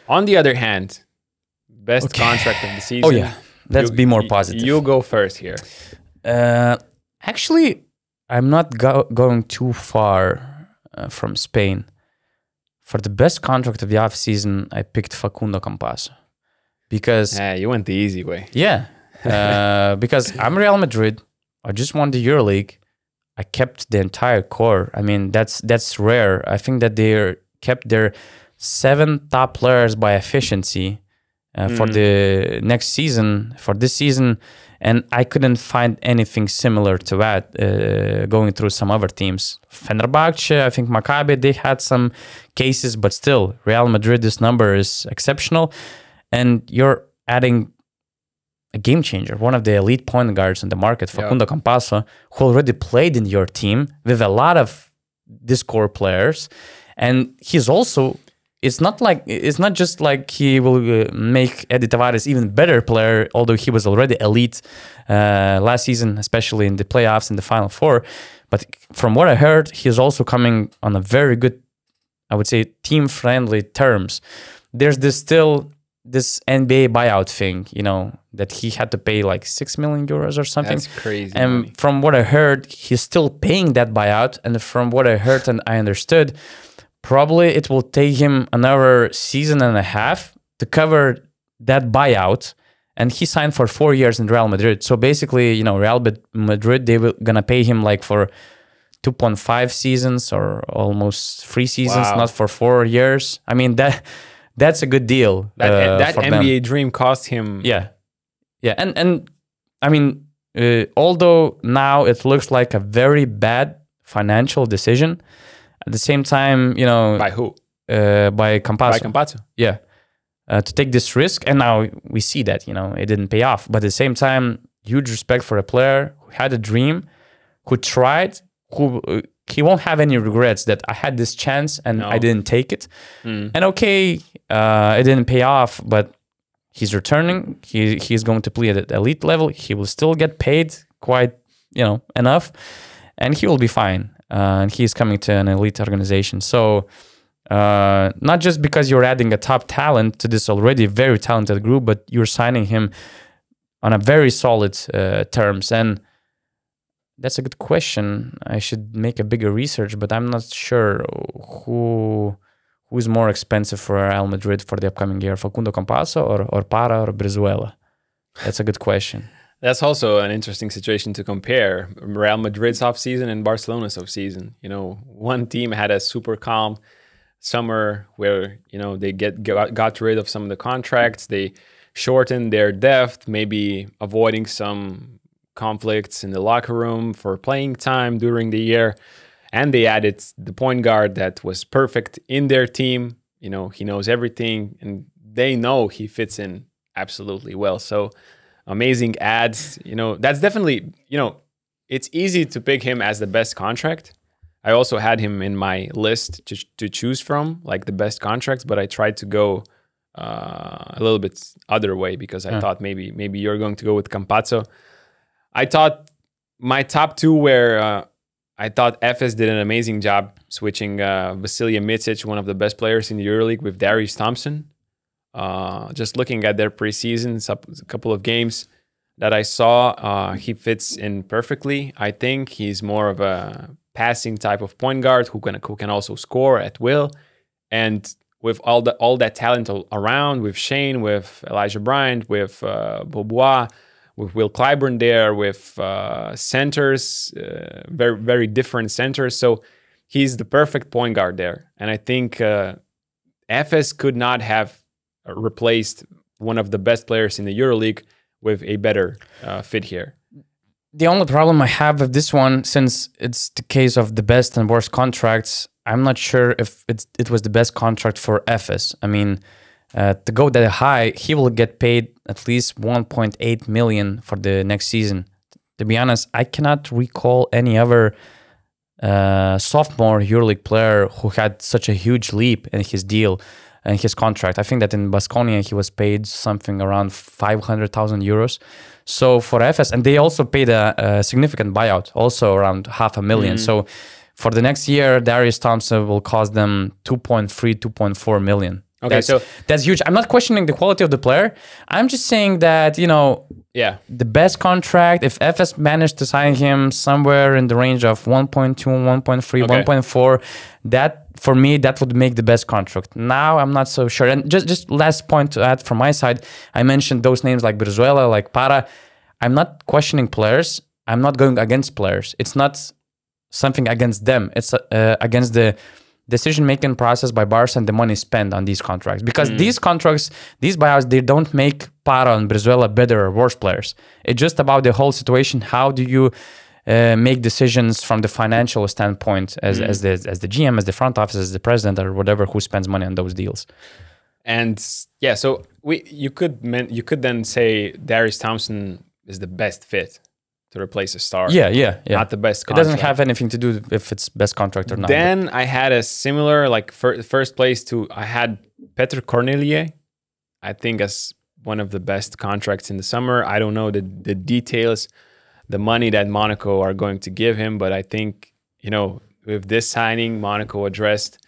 On the other hand, best contract of the season.
Oh, yeah. Let's be more positive.
You go first here.
Actually, I'm not going too far from Spain. For the best contract of the offseason, I picked Facundo Campasso. Because...
you went the easy way.
Yeah. Because I'm Real Madrid. I just won the EuroLeague. I kept the entire core. I mean, that's rare. I think that they kept their 7 top players by efficiency for the next season, for this season. And I couldn't find anything similar to that going through some other teams. Fenerbahce, I think Maccabi, they had some cases, but still, Real Madrid, this number is exceptional. And you're adding a game changer, one of the elite point guards in the market, Facundo Campasso, who already played in your team with a lot of this core players. And he's also... It's not just like he will make Eddie Tavares even better player, although he was already elite last season, especially in the playoffs in the Final Four. But from what I heard, he's also coming on a very good, I would say, team-friendly terms. There's this NBA buyout thing, that he had to pay like 6 million euros or something.
That's crazy.
And
money.
From what I heard, he's still paying that buyout. And from what I heard and I understood, probably it will take him another season and a half to cover that buyout. And he signed for 4 years in Real Madrid. So basically, Real Madrid, they were going to pay him like for 2.5 seasons or almost 3 seasons, not for 4 years. I mean, that's a good deal.
That
for
NBA
them.
dream cost him.
Yeah. And I mean, although now it looks like a very bad financial decision, at the same time,
By who?
By Campasso.
By Campasso.
Yeah. To take this risk, and now we see that, it didn't pay off. But at the same time, huge respect for a player who had a dream, who tried, he won't have any regrets that I had this chance and I didn't take it. And okay, it didn't pay off, but he's returning. He's going to play at the elite level. He will still get paid quite, enough, and he will be fine. And he's coming to an elite organization. So not just because you're adding a top talent to this already very talented group, but you're signing him on a very solid terms. And that's a good question. I should make a bigger research, but I'm not sure who's more expensive for Real Madrid for the upcoming year, Facundo Campasso or Para or Brizuela. That's a good question.
That's also an interesting situation to compare Real Madrid's offseason and Barcelona's offseason. One team had a super calm summer where they got rid of some of the contracts. They shortened their depth, maybe avoiding some conflicts in the locker room for playing time during the year. And they added the point guard that was perfect in their team. He knows everything, and they know he fits in absolutely well. So amazing ads. That's definitely, it's easy to pick him as the best contract. I also had him in my list to choose from, like the best contracts, but I tried to go a little bit other way because I thought maybe you're going to go with Campazzo. I thought my top two were, I thought Efes did an amazing job switching Vasilije Micic, one of the best players in the EuroLeague, with Darius Thompson. Just looking at their preseason, a couple of games that I saw, he fits in perfectly. I think he's more of a passing type of point guard who can also score at will. And with all that talent around, with Shane, with Elijah Bryant, with Beaubois, with Will Clyburn there, with centers, very, very different centers. So he's the perfect point guard there. And I think Efes could not have replaced one of the best players in the EuroLeague with a better fit here.
The only problem I have with this one, since it's the case of the best and worst contracts, I'm not sure if it was the best contract for Efes. I mean, to go that high, he will get paid at least 1.8 million for the next season. To be honest, I cannot recall any other sophomore EuroLeague player who had such a huge leap in his deal and his contract. I think that in Baskonia, he was paid something around 500,000 euros. So for Efes, and they also paid a significant buyout, also around 500,000. So for the next year, Darius Thompson will cost them 2.3, 2.4 million.
Okay, so
that's huge. I'm not questioning the quality of the player. I'm just saying that, the best contract, if FS managed to sign him somewhere in the range of 1.2, 1.3, 1.4, that, for me, that would make the best contract. Now, I'm not so sure. And just last point to add from my side, I mentioned those names like Brizuela, like Para. I'm not questioning players. I'm not going against players. It's not something against them. It's against the decision-making process by Barca and the money spent on these contracts. Because these contracts, these buyouts, they don't make Para and Brizuela better or worse players. It's just about the whole situation. How do you make decisions from the financial standpoint as the GM, as the front office, as the president, or whatever who spends money on those deals?
And yeah, so you could then say Darius Thompson is the best fit to replace a star.
Yeah.
Not the best contract.
It doesn't have anything to do if it's best contract or not.
Then I had a similar, first place to, I had Petr Cornelier, I think, as one of the best contracts in the summer. I don't know the details, the money that Monaco are going to give him, but I think, with this signing, Monaco addressed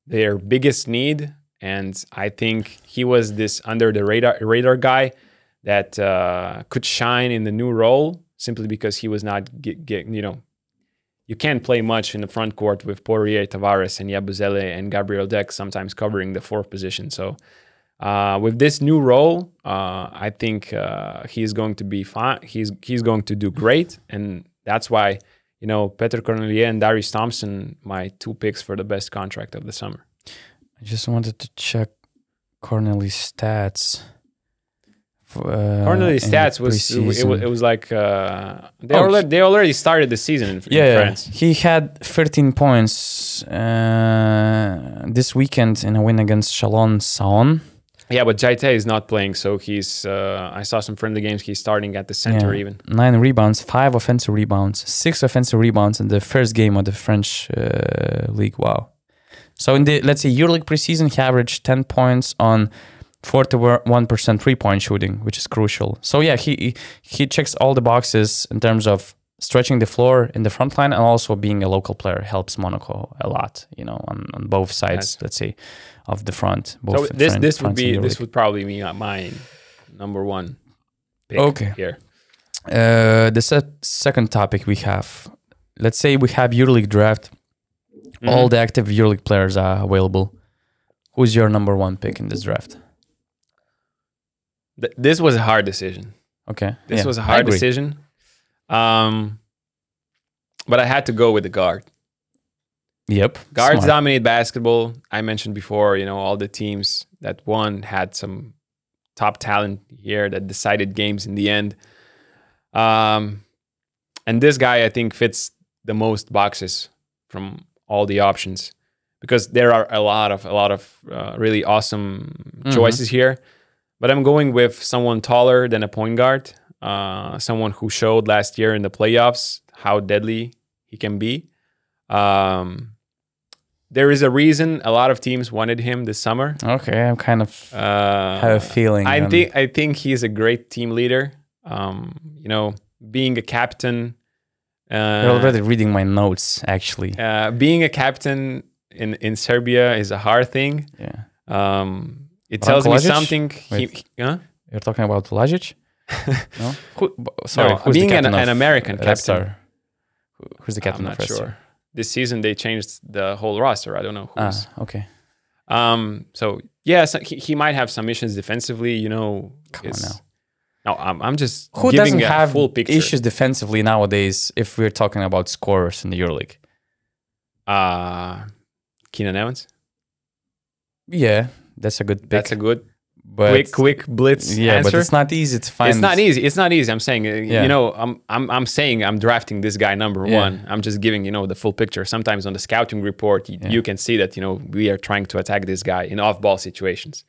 their biggest need. And I think he was this under the radar guy that could shine in the new role, simply because he was not you can't play much in the front court with Poirier, Tavares, and Yabusele and Gabriel Deck sometimes covering the fourth position. So with this new role, I think he's going to be fine. He's going to do great, and that's why Petr Cornelier and Darius Thompson, my two picks for the best contract of the summer.
I just wanted to check Cornelier's stats.
Cornelier's stats was like they already started the season in France.
He had 13 points this weekend in a win against Chalon Saon.
Yeah, but Jaite is not playing, so he's. I saw some friendly games. He's starting at the center even. 9
rebounds, 5 offensive rebounds, 6 offensive rebounds in the first game of the French league. Wow! So in the EuroLeague preseason, he averaged 10 points on 41% 3-point shooting, which is crucial. So yeah, he checks all the boxes in terms of stretching the floor in the front line, and also being a local player helps Monaco a lot, on both sides, let's say, of the front.
So this would probably be my number one pick here.
The second topic we have, let's say we have EuroLeague draft. All the active EuroLeague players are available. Who's your number one pick in this draft?
This was a hard decision.
Okay.
This was a hard decision. But I had to go with the guard.
Yep.
Guards
Smart.
dominate basketball. I mentioned before, all the teams that won had some top talent here that decided games in the end. And this guy, I think, fits the most boxes from all the options because there are a lot of really awesome choices here. But I'm going with someone taller than a point guard, someone who showed last year in the playoffs how deadly he can be. There is a reason a lot of teams wanted him this summer.
Okay, I'm kind of have a feeling.
I think he's a great team leader. Being a captain.
You're already reading my notes, actually.
Being a captain in Serbia is a hard thing.
Yeah.
It tells me something.
You're talking about Lajic? No? Who's
being
the captain
an American captain.
Star? Who's the captain
I'm
of
not
Red Star?
sure. This season they changed the whole roster. I don't know who's.
Okay.
So yeah, he might have some issues defensively.
Come on now.
No, I'm just
Who
giving
doesn't
a
have
full picture.
issues defensively nowadays if we're talking about scorers in the EuroLeague?
Keenan Evans.
Yeah, that's a good pick.
That's a good
but,
quick blitz answer.
But it's not easy to find.
It's not easy. I'm saying, I'm saying I'm drafting this guy number one. I'm just giving, the full picture. Sometimes on the scouting report, you can see that, we are trying to attack this guy in off-ball situations.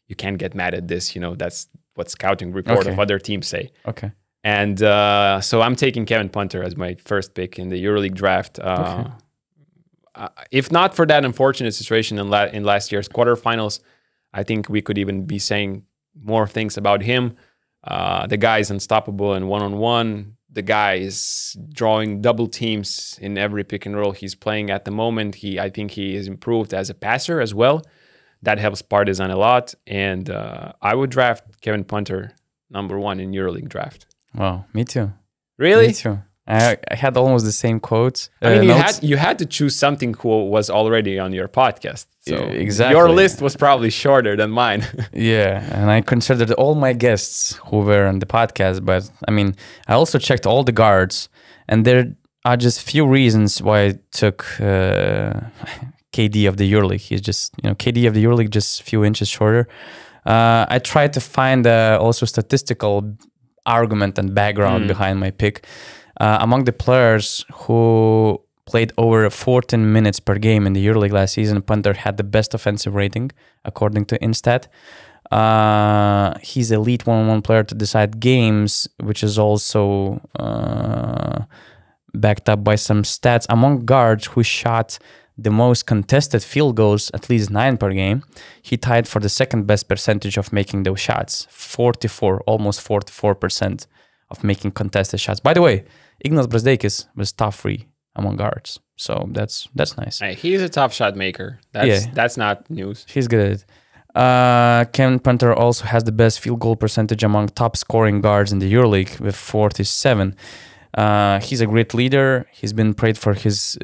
You can't get mad at this. That's what scouting report of other teams say.
Okay.
And so I'm taking Kevin Punter as my first pick in the EuroLeague draft. If not for that unfortunate situation in last year's quarterfinals, I think we could even be saying more things about him. The guy is unstoppable in one-on-one. The guy is drawing double teams in every pick and roll he's playing at the moment. I think he is improved as a passer as well. That helps Partizan a lot. And I would draft Kevin Punter number one in EuroLeague draft.
Wow, me too.
Really?
Me too. I had almost the same quotes.
I mean, you had to choose something who was already on your podcast. So
exactly.
Your list was probably shorter than mine.
Yeah, and I considered all my guests who were on the podcast. But I mean, I also checked all the guards, and there are just few reasons why I took KD of the EuroLeague. He's just, KD of the EuroLeague, just a few inches shorter. I tried to find also statistical argument and background behind my pick. Among the players who played over 14 minutes per game in the EuroLeague last season, Punter had the best offensive rating, according to Instat. He's elite one-on-one player to decide games, which is also backed up by some stats. Among guards who shot the most contested field goals, at least 9 per game, he tied for the second best percentage of making those shots, 44, almost 44% of making contested shots. By the way, Ignas Brazdeikis was top 3 among guards, so that's nice.
Hey, he's a top shot maker. That's not news.
He's good at it. Kevin Punter also has the best field goal percentage among top scoring guards in the EuroLeague with 47. He's a great leader. He's been praised for his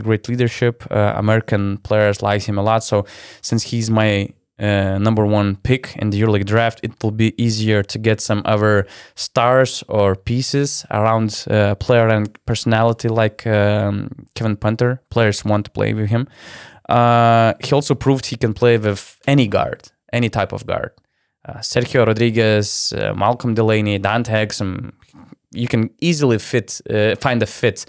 great leadership. American players like him a lot. So since he's my number one pick in the EuroLeague draft, it will be easier to get some other stars or pieces around player and personality like Kevin Punter. Players want to play with him. He also proved he can play with any guard, any type of guard. Sergio Rodriguez, Malcolm Delaney, Dante Exum. You can easily find a fit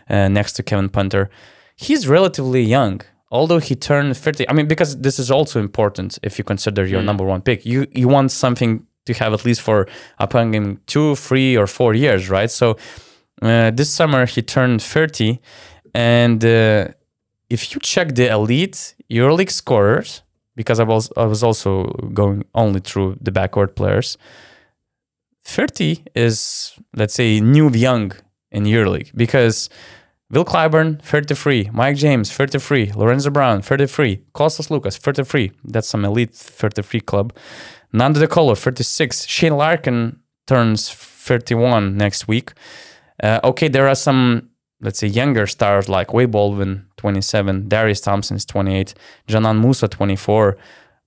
next to Kevin Punter. He's relatively young. Although he turned 30, I mean, because this is also important if you consider your number one pick. You want something to have at least for upcoming 2, 3, or 4 years, right? So this summer he turned 30, and if you check the elite EuroLeague scorers, because I was also going only through the backcourt players, 30 is, let's say, new young in EuroLeague, because Will Clyburn, 33. Mike James, 33. Lorenzo Brown, 33. Kostas Lukas, 33. That's some elite 33 club. Nando De Colo, 36. Shane Larkin turns 31 next week. Okay, there are some, let's say, younger stars like Wade Baldwin, 27. Darius Thompson is 28. Janan Musa, 24.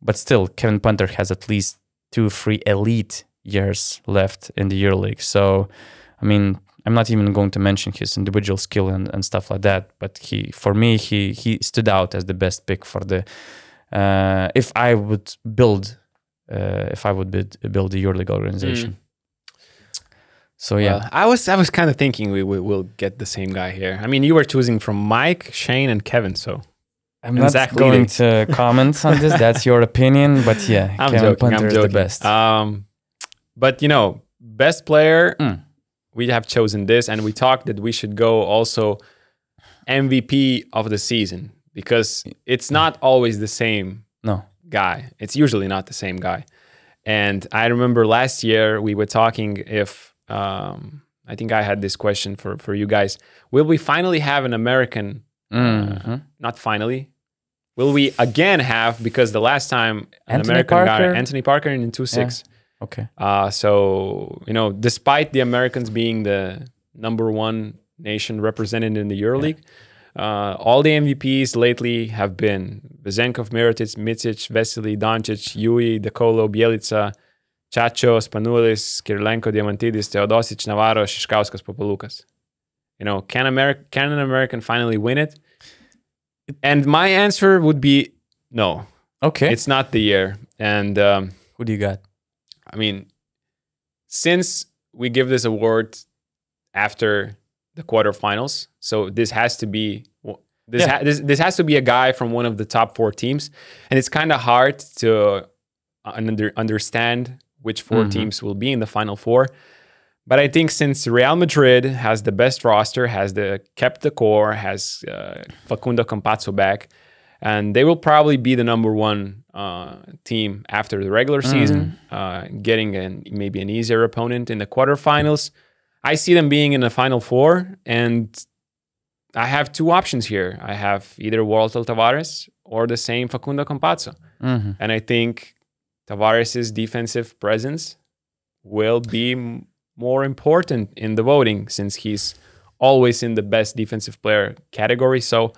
But still, Kevin Punter has at least 2-3 elite years left in the EuroLeague. So, I mean, I'm not even going to mention his individual skill and stuff like that. But for me, he stood out as the best pick for the. If I would build the EuroLeague organization. So yeah,
I was kind of thinking we will get the same guy here. I mean, you were choosing from Mike, Shane, and Kevin, so
I'm not going to comment on this. That's your opinion, but yeah, Kevin Punter is the best.
But best player, we have chosen this, and we talked that we should go also MVP of the season because it's not always the same guy. It's usually not the same guy. And I remember last year we were talking if. I think I had this question for you guys. Will we finally have an American? Not finally. Will we again have, because the last time an American guy, Anthony Parker in 2-6.
Yeah. Okay.
So, despite the Americans being the #1 nation represented in the EuroLeague, all the MVPs lately have been Vezenkov, Mirotic, Micic, Vesely, Doncic, Yui, Dekolo, Bjelica, Chacho, Spanulis, Kirilenko, Diamantidis, Teodosic, Navarro, Šiškauskas, Papalukas. Can an American finally win it? And my answer would be no.
Okay.
It's not the year. And
who do you got?
I mean, since we give this award after the quarterfinals, so this has to be this has to be a guy from one of the top 4 teams, and it's kind of hard to understand which 4 teams will be in the Final Four. But I think since Real Madrid has the best roster, kept the core, has Facundo Campazzo back, and they will probably be the #1 team after the regular season, getting maybe an easier opponent in the quarterfinals. I see them being in the Final Four, and I have 2 options here. I have either Walter Tavares or the same Facundo Campazzo. And I think Tavares' defensive presence will be more important in the voting since he's always in the best defensive player category. So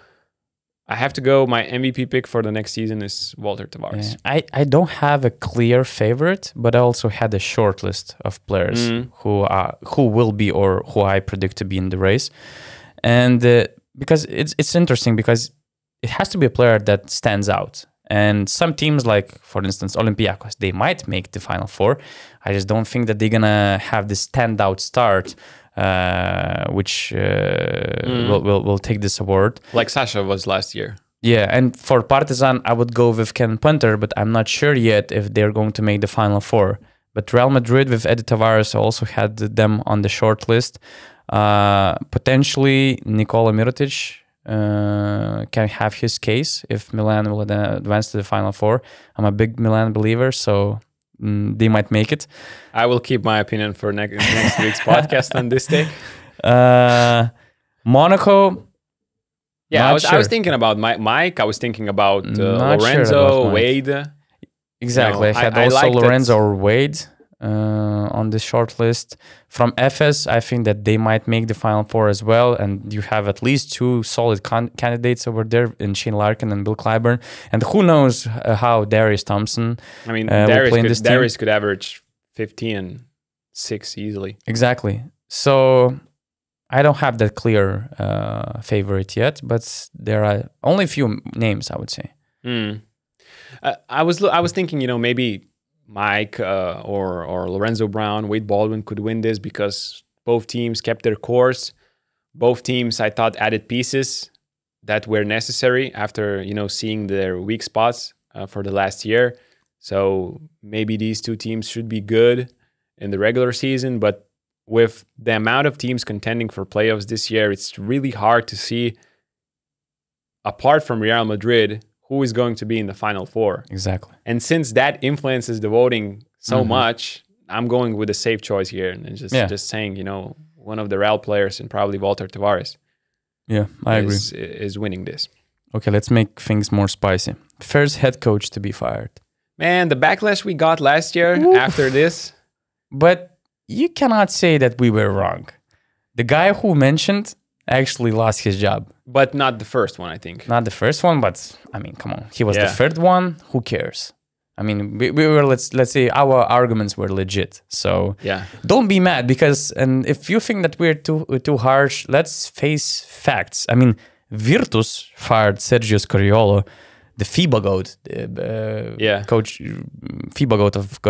I have to go. My MVP pick for the next season is Walter Tavares.
Yeah, I don't have a clear favorite, but I also had a short list of players who will be or who I predict to be in the race. And because it's interesting because it has to be a player that stands out. And some teams, like, for instance, Olympiacos, they might make the Final Four. I just don't think that they're going to have this standout start, which will take this award.
Like Sasha was last year.
Yeah, and for Partizan, I would go with Ken Punter, but I'm not sure yet if they're going to make the Final Four. But Real Madrid with Eddie Tavares also had them on the short list. Potentially, Nikola Mirotic can have his case if Milan will advance to the Final Four. I'm a big Milan believer, so they might make it.
I will keep my opinion for next week's podcast on this take.
Monaco.
Yeah, I was thinking about Mike. I was thinking about Lorenzo, Wade.
Exactly. I had also Lorenzo or Wade on the short list. From FS, I think that they might make the Final Four as well. And you have at least 2 solid candidates over there in Shane Larkin and Bill Clyburn. And who knows how Darius Thompson will play in this team.
Darius could average 15 and 6 easily.
Exactly. So I don't have that clear favorite yet, but there are only a few names, I would say.
I was thinking, maybe Mike or Lorenzo Brown, Wade Baldwin could win this because both teams kept their course. Both teams, I thought, added pieces that were necessary after, seeing their weak spots for the last year. So maybe these 2 teams should be good in the regular season, but with the amount of teams contending for playoffs this year, it's really hard to see, apart from Real Madrid, who is going to be in the Final Four.
Exactly.
And since that influences the voting so much, I'm going with a safe choice here and just saying, one of the Real players and probably Walter Tavares.
Yeah, I agree.
Is winning this.
Okay, let's make things more spicy. First head coach to be fired.
Man, the backlash we got last year after this.
But you cannot say that we were wrong. The guy who mentioned actually lost his job.
But not the first one, I think.
Not the first one, but I mean, come on. He was the third one. Who cares? I mean, we were let's say our arguments were legit. So
Yeah.
don't be mad and if you think that we're too harsh, let's face facts. I mean, Virtus fired Sergio Scariolo, the FIBA goat, coach, FIBA goat of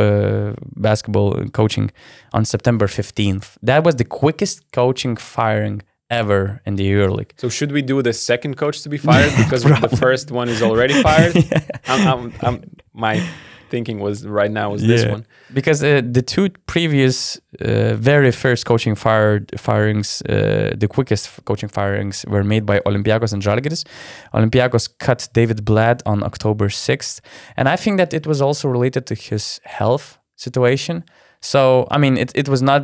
basketball coaching, on September 15th. That was the quickest coaching firing ever in the EuroLeague.
So should we do the second coach to be fired because the first one is already fired? My thinking was right now was this one.
Because the two previous very first coaching firings, the quickest coaching firings were made by Olympiacos and Zalgiris. Olympiacos cut David Blatt on October 6th. And I think that it was also related to his health situation. So, I mean, it was not,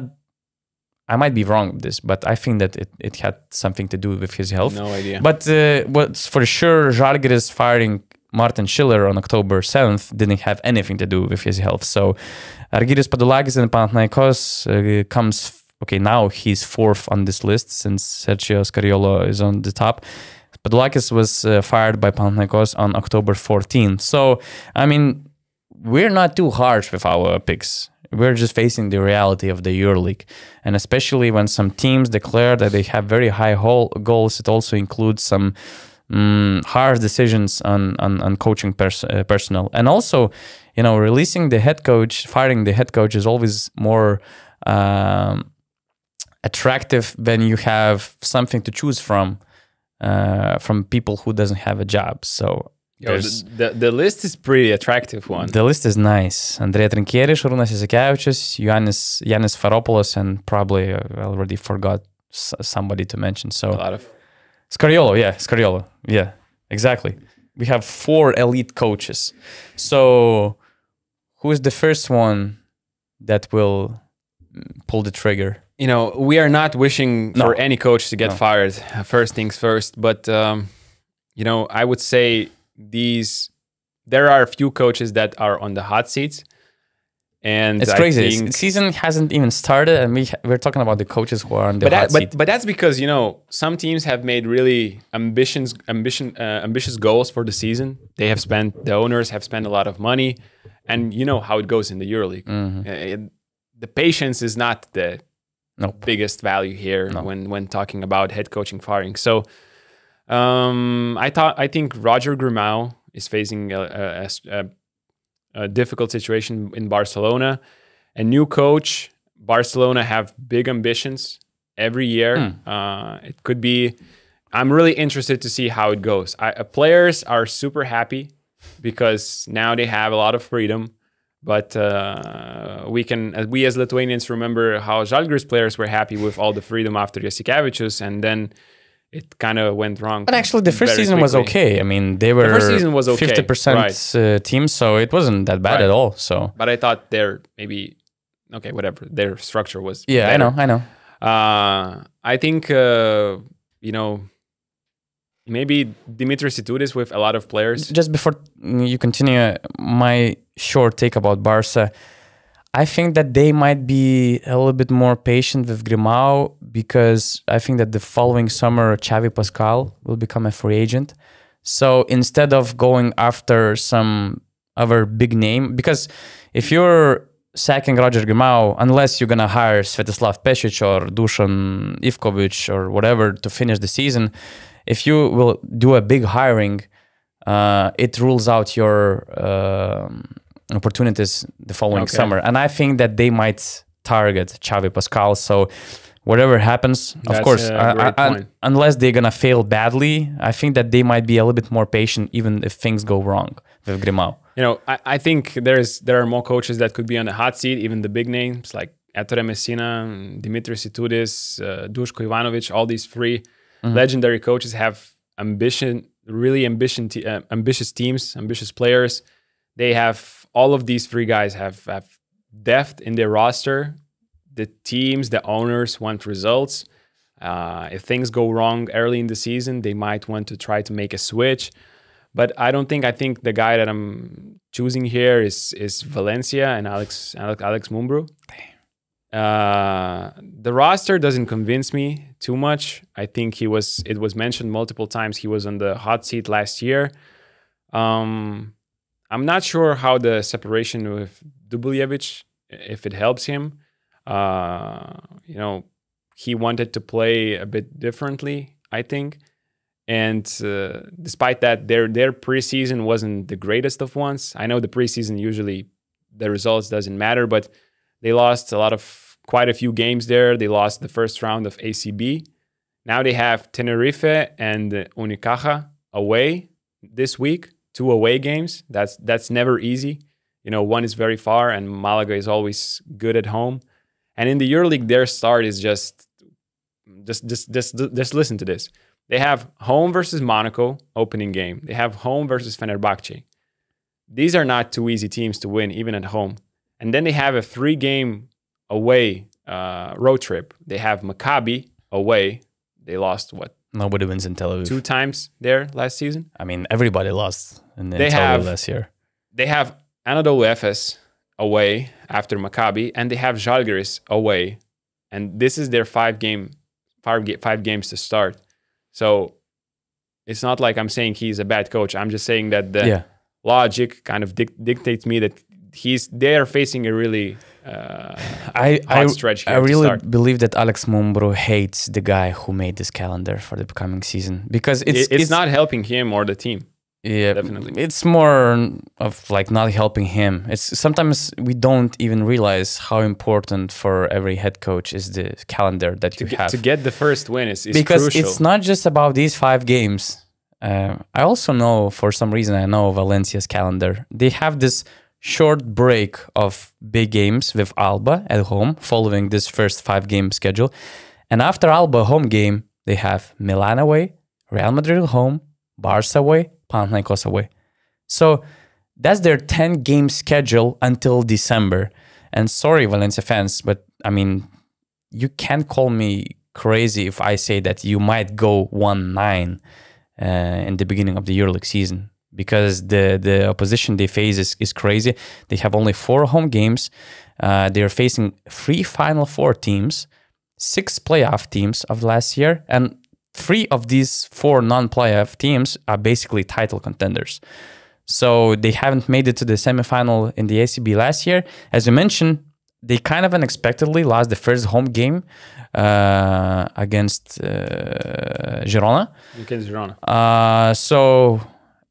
I might be wrong with this, but I think that it had something to do with his health.
No idea.
But what's for sure, Zalgiris firing Martin Schiller on October 7th didn't have anything to do with his health. So Argyris Padoulakis and Panathinaikos comes, okay, now he's fourth on this list since Sergio Scariolo is on the top. Padoulakis was fired by Panathinaikos on October 14th. So, I mean, we're not too harsh with our picks. We're just facing the reality of the EuroLeague. And especially when some teams declare that they have very high goals, it also includes some hard decisions on coaching personnel. And also, you know, releasing the head coach, firing the head coach is always more attractive when you have something to choose from people who doesn't have a job. So
the list is pretty attractive one.
The list is nice. Andrėja Trinkieri, Šarūnas Jasikevičius, Yanis Faropoulos, and probably I already forgot somebody to mention. So
a lot of
Scariolo. Yeah, exactly. We have 4 elite coaches. So who is the first one that will pull the trigger?
You know, we are not wishing for any coach to get fired. First things first. But, you know, I would say there are a few coaches that are on the hot seats. And
it's crazy. The season hasn't even started, and we're talking about the coaches who are on the hot seat.
But that's because, you know, some teams have made really ambitious goals for the season. The owners have spent a lot of money, and you know how it goes in the EuroLeague.
Mm-hmm.
The patience is not the biggest value here when talking about head coaching firing. So I think Roger Grimau is facing a difficult situation in Barcelona. A new coach, Barcelona have big ambitions every year. It could be, I'm really interested to see how it goes. Players are super happy because now they have a lot of freedom. But we as Lithuanians remember how Zalgiris players were happy with all the freedom after Jasikevičius, and then it kind of went wrong.
But actually, the first season was okay. I mean, they were 50% team, so it wasn't that bad at all. So,
but I thought their their structure was
better. I know.
I think you know, maybe Dimitris Itoudis with a lot of players.
Just before you continue, my short take about Barca. I think that they might be a little bit more patient with Grimau because I think that the following summer, Xavi Pascal will become a free agent. So instead of going after some other big name, because if you're sacking Roger Grimau, unless you're going to hire Svetislav Pesic or Dusan Ivkovic or whatever to finish the season, if you will do a big hiring, it rules out your opportunities the following summer. And I think that they might target Xavi Pascal. So whatever happens, of course, unless they're going to fail badly, I think that they might be a little bit more patient even if things go wrong with Grimau.
You know, I think there are more coaches that could be on the hot seat, even the big names like Ettore Messina, Dimitris Itoudis, Duško Ivanovic. All these 3 legendary coaches have really ambitious teams, ambitious players. They have all of these 3 guys have depth in their roster. The teams, the owners want results. If things go wrong early in the season, they might want to try to make a switch. But I think the guy that I'm choosing here is Valencia and Alex Mumbrú. The roster doesn't convince me too much. I think it was mentioned multiple times he was on the hot seat last year. I'm not sure how the separation with Dubljevic, if it helps him. You know, he wanted to play a bit differently, I think. And despite that, their preseason wasn't the greatest of ones. I know the preseason usually the results doesn't matter, but they lost quite a few games there. They lost the first round of ACB. Now they have Tenerife and Unicaja away this week, 2 away games. That's never easy. You know, one is very far, and Malaga is always good at home. And in the EuroLeague, their start is just listen to this. They have home versus Monaco, opening game. They have home versus Fenerbahce. These are not 2 easy teams to win, even at home. And then they have a 3-game away road trip. They have Maccabi away. They lost, what?
Nobody wins in Tel Aviv.
2 times there last season.
I mean, everybody lost in Tel Aviv last year.
They have Anadolu Efes away after Maccabi, and they have Zalgiris away. And this is their 5 games to start. So it's not like I'm saying he's a bad coach. I'm just saying that the logic kind of dictates me that they are facing a really hot stretch here.
I really believe that Alex Mumbro hates the guy who made this calendar for the upcoming season, because it's
not helping him or the team.
Yeah,
definitely.
It's more of like not helping him. It's sometimes we don't even realize how important for every head coach is the calendar that you have.
To get the first win is
because
crucial.
It's not just about these 5 games. I also know, for some reason, I know Valencia's calendar. They have this short break of big games with Alba at home following this first 5-game schedule. And after Alba home game, they have Milan away, Real Madrid at home, Barca away, Panathinaikos away. So that's their 10-game schedule until December. And sorry, Valencia fans, but I mean, you can't call me crazy if I say that you might go 1-9 in the beginning of the EuroLeague season, because the opposition they face is crazy. They have only 4 home games. They're facing 3 Final Four teams, 6 playoff teams of last year, and 3 of these 4 non-playoff teams are basically title contenders. So they haven't made it to the semifinal in the ACB last year. As you mentioned, they kind of unexpectedly lost the first home game against Girona.
Against Girona.
So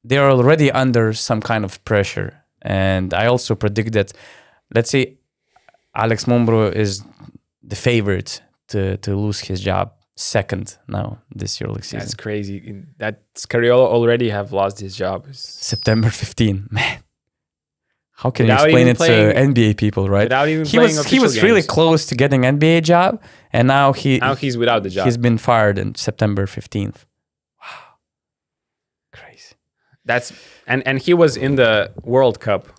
they're already under some kind of pressure. And I also predict that, let's say, Alex Mumbro is the favorite to lose his job. Second now this EuroLeague season.
That's crazy. That Scariolo already have lost his job.
September 15, man. How can you explain it to NBA people, right?
Without even
he was really close to getting NBA job, and now
he's without the job.
He's been fired on September 15th. Wow, crazy.
That's and he was in the World Cup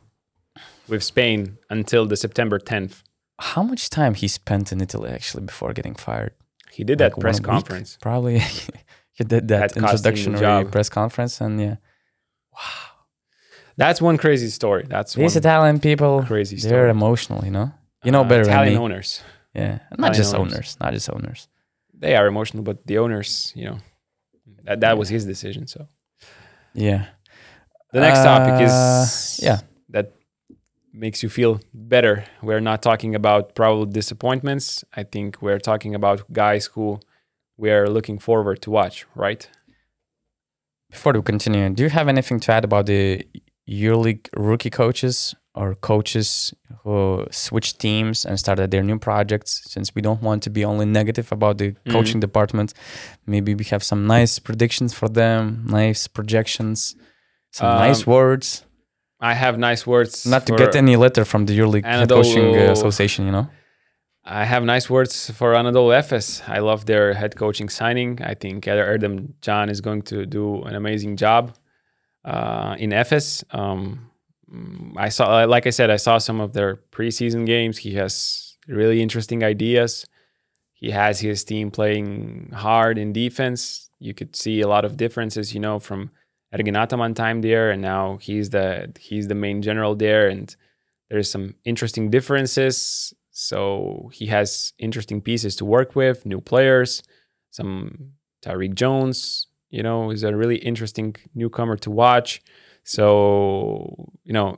with Spain until the September 10th.
How much time he spent in Italy actually before getting fired?
He did that press conference.
Probably he did that introductory press conference, and yeah. Wow.
That's one crazy story.
These Italian people,
crazy story.
They're emotional, you know? You know better
Italian
than me.
Owners.
Yeah. Not just owners.
They are emotional, but the owners, you know, that was his decision, so.
Yeah.
The next topic is that makes you feel better. We're not talking about probable disappointments. I think we're talking about guys who we're looking forward to watch, right?
Before we continue, do you have anything to add about the EuroLeague rookie coaches or coaches who switched teams and started their new projects? Since we don't want to be only negative about the coaching department, maybe we have some nice predictions for them, nice projections, some nice words.
I have nice words.
Not to get any letter from the EuroLeague Head Coaching Association, you know?
I have nice words for Anadolu Efes. I love their head coaching signing. I think Erdem Can is going to do an amazing job in Efes. I saw some of their preseason games. He has really interesting ideas. He has his team playing hard in defense. You could see a lot of differences, you know, from Ergin Ataman time there, and now he's the main general there, and there's some interesting differences. So he has interesting pieces to work with, new players, some Tariq Jones, you know, is a really interesting newcomer to watch. So,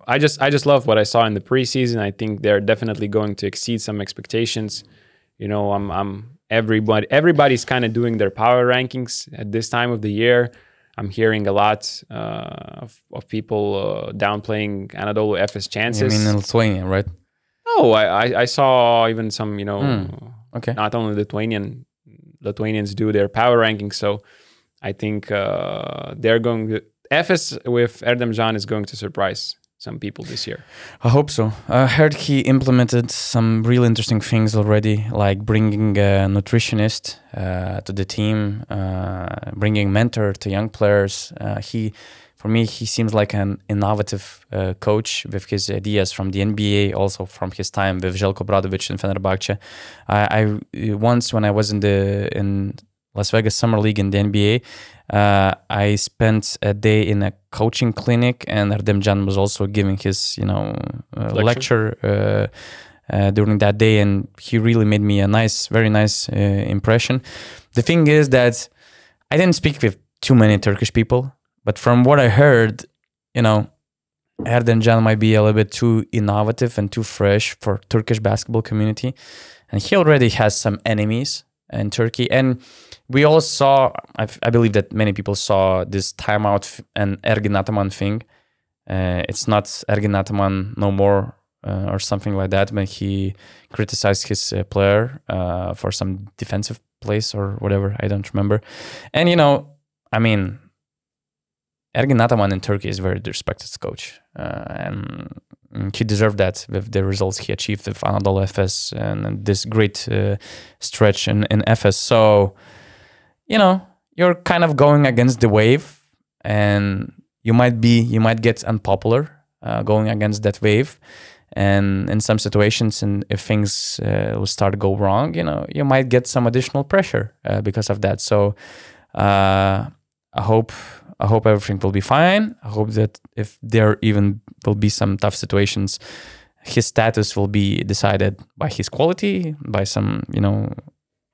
I just love what I saw in the preseason. I think they're definitely going to exceed some expectations. Everybody's kind of doing their power rankings at this time of the year. I'm hearing a lot of people downplaying Anadolu Efes chances.
I mean, in Lithuania, right?
No, I saw even some,
Okay.
not only Lithuanians do their power rankings. So I think they're going to, Efes with Erdem Can is going to surprise some people this year.
I hope so. I heard he implemented some really interesting things already, like bringing a nutritionist to the team, bringing mentor to young players. For me, he seems like an innovative coach with his ideas from the NBA, also from his time with Željko Obradović in Fenerbahce. I once, when I was in Las Vegas Summer League in the NBA, I spent a day in a coaching clinic, and Erdem Can was also giving his, lecture during that day, and he really made me a very nice impression. The thing is that I didn't speak with too many Turkish people, but from what I heard, Erdem Can might be a little bit too innovative and too fresh for Turkish basketball community, and he already has some enemies in Turkey. And we all saw, I believe that many people saw this timeout and Ergin Ataman thing. It's not Ergin Ataman no more or something like that, but he criticized his player for some defensive plays or whatever. I don't remember. And, Ergin Ataman in Turkey is a very respected coach. And he deserved that with the results he achieved with Anadolu Efes and this great stretch in Efes. So, you're kind of going against the wave, and you might get unpopular going against that wave. And in some situations, and if things will start to go wrong, you might get some additional pressure because of that. So I hope everything will be fine. I hope that if there even will be some tough situations, his status will be decided by his quality, by some,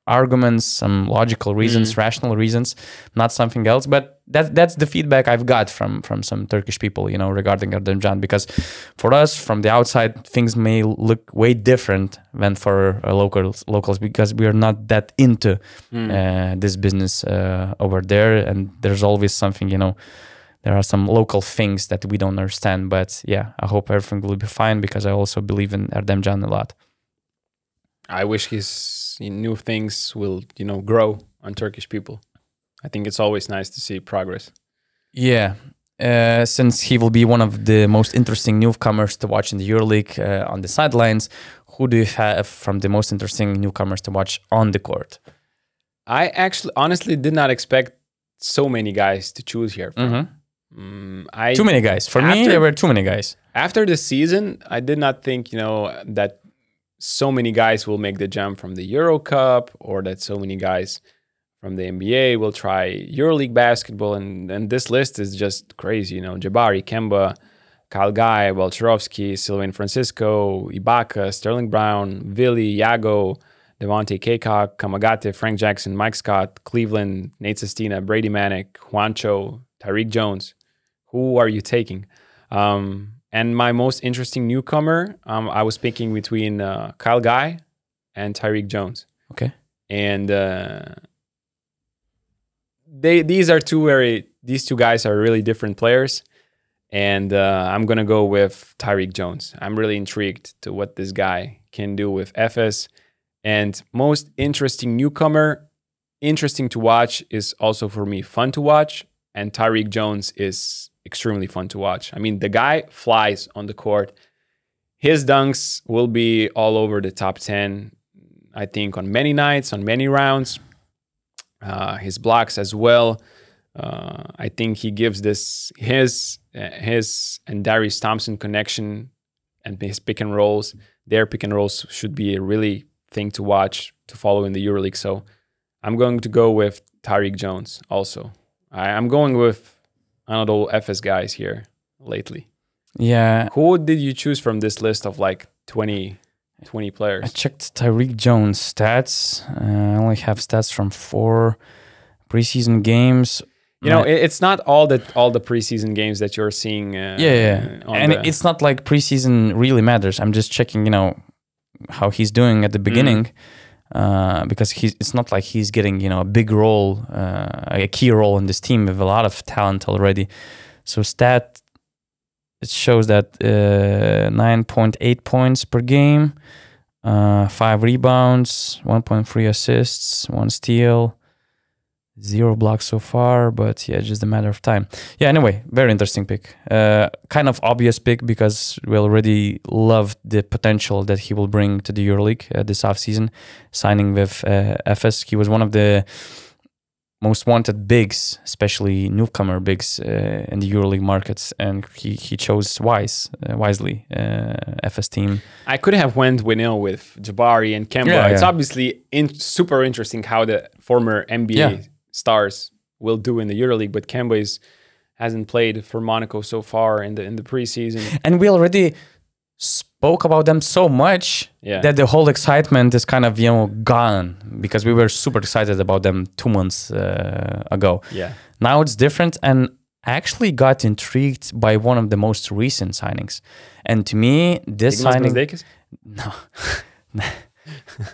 arguments, some logical reasons, rational reasons, not something else. But that's the feedback I've got from some Turkish people, regarding Erdem Can, because for us from the outside, things may look way different than for locals, because we are not that into this business over there, and there's always something, there are some local things that we don't understand. But yeah, I hope everything will be fine, because I also believe in Erdem Can a lot.
I wish his new things will, grow on Turkish people. I think it's always nice to see progress.
Yeah, since he will be one of the most interesting newcomers to watch in the EuroLeague on the sidelines, who do you have from the most interesting newcomers to watch on the court?
I honestly did not expect so many guys to choose here from.
Too many guys. For me, there were too many guys.
After the season, I did not think, that so many guys will make the jump from the Euro Cup, or that so many guys from the NBA will try EuroLeague basketball. And this list is just crazy. Jabari, Kemba, Kyle Guy, Walcherovsky, Sylvain Francisco, Ibaka, Sterling Brown, Vili, Yago, Devontae Kaycock, Kamagate, Frank Jackson, Mike Scott, Cleveland, Nate Sestina, Brady Manick, Juancho, Tyreek Jones. Who are you taking? And my most interesting newcomer, I was picking between Kyle Guy and Tyreek Jones.
Okay.
And these two guys are really different players. And I'm going to go with Tyreek Jones. I'm really intrigued to what this guy can do with Efes. And most interesting newcomer, interesting to watch, is also for me fun to watch. And Tyreek Jones is extremely fun to watch. I mean, the guy flies on the court. His dunks will be all over the top 10, I think, on many nights, on many rounds. His blocks as well. I think he gives his and Darius Thompson connection and his pick and rolls. Their pick and rolls should be a really thing to watch, to follow in the EuroLeague. So I'm going to go with Tyreek Jones also. I'm going with Anadolu Efes guys here lately.
Yeah.
Who did you choose from this list of like 20 players?
I checked Tyreek Jones' stats. I only have stats from 4 preseason games.
You know, it's not all the preseason games that you're seeing.
And it's not like preseason really matters. I'm just checking, how he's doing at the beginning, because it's not like he's getting, a big role, a key role in this team with a lot of talent already. So it shows that 9.8 points per game, 5 rebounds, 1.3 assists, 1 steal, 0 blocks so far, but yeah, just a matter of time. Yeah, anyway, very interesting pick. Kind of obvious pick because we already loved the potential that he will bring to the EuroLeague this offseason, signing with FS. He was one of the most wanted bigs, especially newcomer bigs in the EuroLeague markets, and he chose wisely FS team.
I could have went with Jabari and Kemba. It's obviously super interesting how the former NBA stars will do in the EuroLeague, but Kemba hasn't played for Monaco so far in the preseason.
And we already spoke about them so much that the whole excitement is kind of gone, because we were super excited about them 2 months ago.
Yeah.
Now it's different, and I actually got intrigued by one of the most recent signings. And to me, this signing...
Brazdeikis?
No.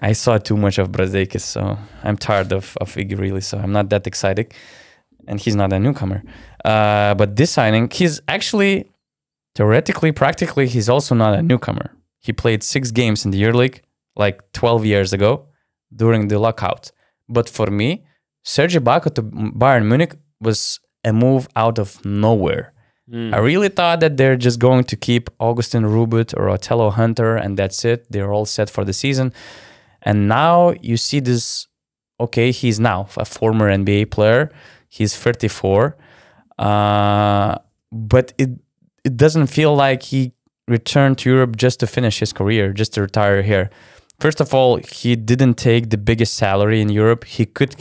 I saw too much of Brazdeikis, so I'm tired of Iggy, really, so I'm not that excited. And he's not a newcomer. But this signing, he's actually, theoretically, practically, he's also not a newcomer. He played 6 games in the EuroLeague, like 12 years ago, during the lockout. But for me, Serge Ibaka to Bayern Munich was a move out of nowhere. I really thought that they're just going to keep Augustin Rubut or Otello Hunter, and that's it. They're all set for the season. And now you see this, okay, he's now a former NBA player. He's 34. But it doesn't feel like he returned to Europe just to finish his career, just to retire here. First of all, he didn't take the biggest salary in Europe. He could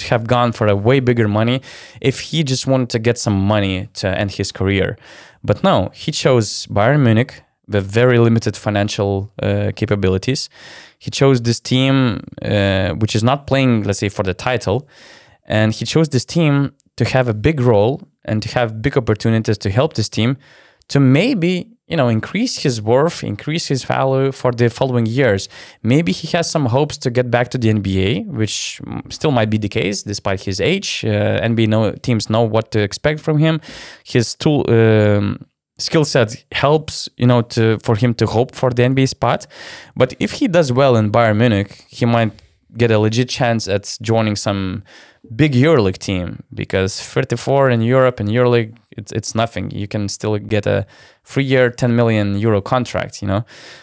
have gone for a way bigger money if he just wanted to get some money to end his career. But no, he chose Bayern Munich with very limited financial capabilities. He chose this team, which is not playing, let's say, for the title. And he chose this team to have a big role and to have big opportunities to help this team to maybe, increase his worth, increase his value for the following years. Maybe he has some hopes to get back to the NBA, which still might be the case despite his age. NBA teams know what to expect from him. His skill set helps, for him to hope for the NBA spot. But if he does well in Bayern Munich, he might get a legit chance at joining some big EuroLeague team, because 34 in Europe and EuroLeague, it's nothing. You can still get a 3-year, 10 million euro contract,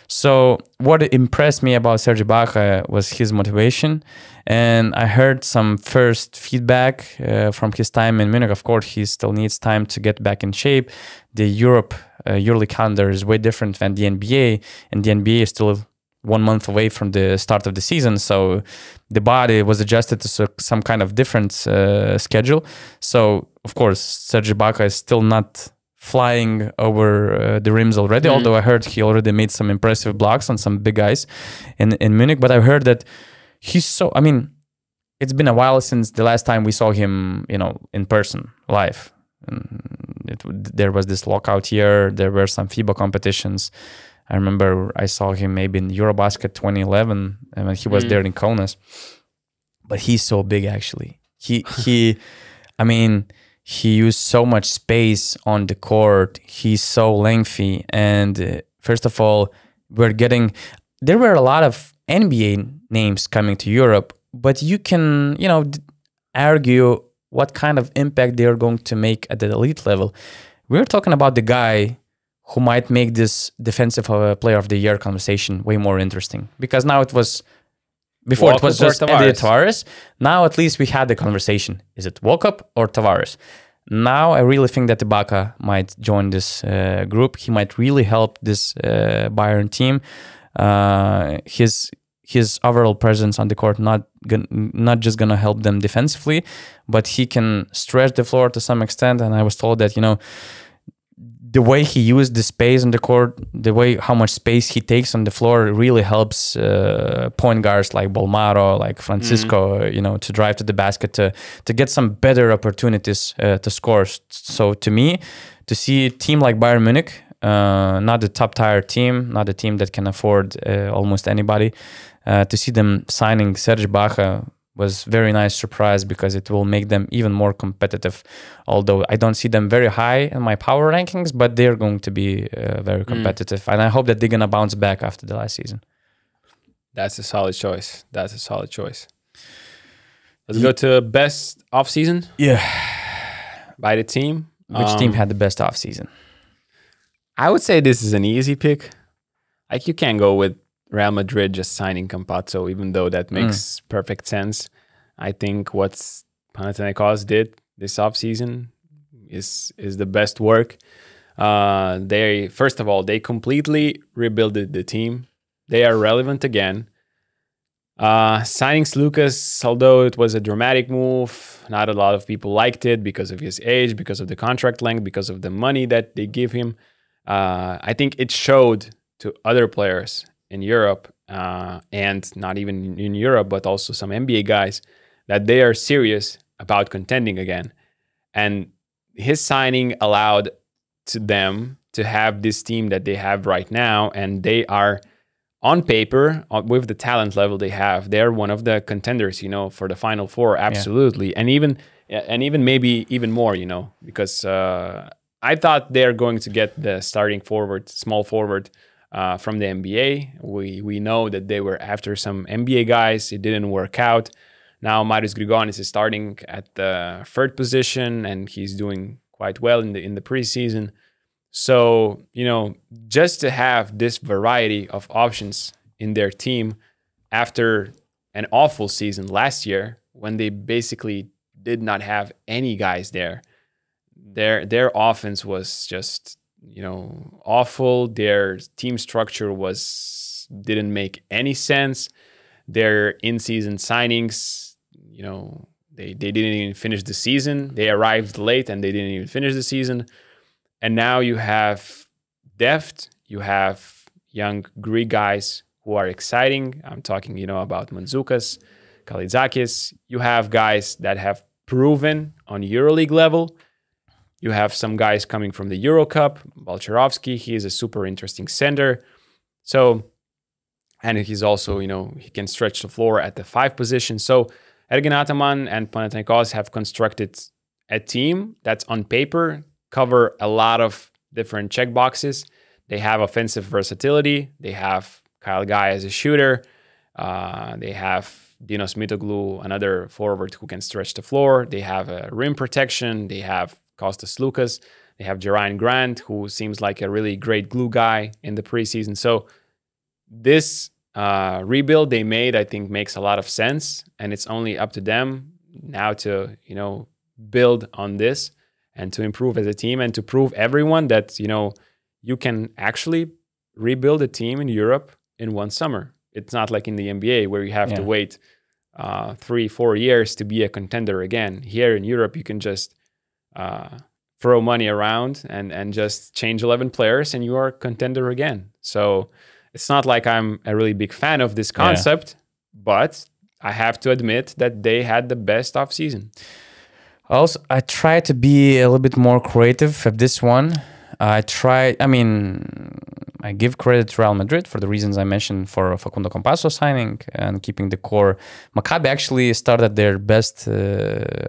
So what impressed me about Serge Ibaka was his motivation. And I heard some first feedback from his time in Munich. Of course, he still needs time to get back in shape. The EuroLeague calendar is way different than the NBA, and the NBA is still 1 month away from the start of the season, so the body was adjusted to some kind of different schedule. So, of course, Serge Ibaka is still not flying over the rims already, although I heard he already made some impressive blocks on some big guys in Munich. But I heard that it's been a while since the last time we saw him, in person, live. There was this lockout year, there were some FIBA competitions. I remember I saw him maybe in Eurobasket 2011 when he was there in Kaunas. But he's so big, actually. He used so much space on the court. He's so lengthy. And first of all, there were a lot of NBA names coming to Europe, but you can, argue what kind of impact they're going to make at the elite level. We're talking about the guy who might make this defensive player of the year conversation way more interesting. Because now it was just Eddie Tavares. Now at least we had the conversation. Is it Walkup or Tavares? Now I really think that Ibaka might join this group. He might really help this Bayern team. His overall presence on the court not just gonna help them defensively, but he can stretch the floor to some extent. And I was told that the way he used the space on the court, the way how much space he takes on the floor really helps point guards like Bolmaro, like Francisco, you know, to drive to the basket to get some better opportunities to score. So to me, to see a team like Bayern Munich, not the top tier team, not a team that can afford almost anybody, to see them signing Serge Baca was very nice surprise because it will make them even more competitive. Although I don't see them very high in my power rankings, but they're going to be very competitive. And I hope that they're going to bounce back after the last season.
That's a solid choice. Let's go to best offseason.
Yeah.
By the team.
Which team had the best offseason?
I would say this is an easy pick. Like, you can't go with Real Madrid just signing Campazzo, even though that makes perfect sense. I think what Panathinaikos did this offseason is the best work. They, first of all, they completely rebuilt the team. They are relevant again. Signing Lucas, although it was a dramatic move, not a lot of people liked it because of his age, because of the contract length, because of the money that they give him. I think it showed to other players in Europe, and not even in Europe, but also some NBA guys, that they are serious about contending again. And his signing allowed to them to have this team that they have right now, and they are, on paper, with the talent level they have, they're one of the contenders, you know, for the Final Four, absolutely. Yeah. And even maybe even more, you know, because I thought they're going to get the starting forward, small forward, from the NBA. We know that they were after some NBA guys. It didn't work out. Now Marius Grigonis is starting at the third position, and he's doing quite well in the preseason. So, you know, just to have this variety of options in their team after an awful season last year, when they basically did not have any guys there, their offense was just, you know, awful. Their team structure didn't make any sense. Their in-season signings, you know, they didn't even finish the season. They arrived late and they didn't even finish the season. And now you have depth. You have young Greek guys who are exciting. I'm talking, you know, about Mandzukas, Kalaitzakis. You have guys that have proven on EuroLeague level. You have some guys coming from the Euro Cup. Balcherovsky, he is a super interesting center. So, and he's also, you know, he can stretch the floor at the 5 position. So Ergin Ataman and Panathinaikos have constructed a team that's on paper cover a lot of different check boxes. They have offensive versatility. They have Kyle Guy as a shooter. They have Dinos Mitoglu, another forward who can stretch the floor. They have a rim protection. They have Kostas Lukas. They have Jerian Grant, who seems like a really great glue guy in the preseason. So this rebuild they made, I think, makes a lot of sense. And it's only up to them now to, you know, build on this and to improve as a team and to prove everyone that, you know, you can actually rebuild a team in Europe in one summer. It's not like in the NBA where you have to wait 3-4 years to be a contender again. Here in Europe, you can just throw money around and just change 11 players and you are a contender again. So it's not like I'm a really big fan of this concept, but I have to admit that they had the best offseason.
Also, I try to be a little bit more creative at this one. I give credit to Real Madrid for the reasons I mentioned for Facundo Campazzo signing and keeping the core. Maccabi actually started their best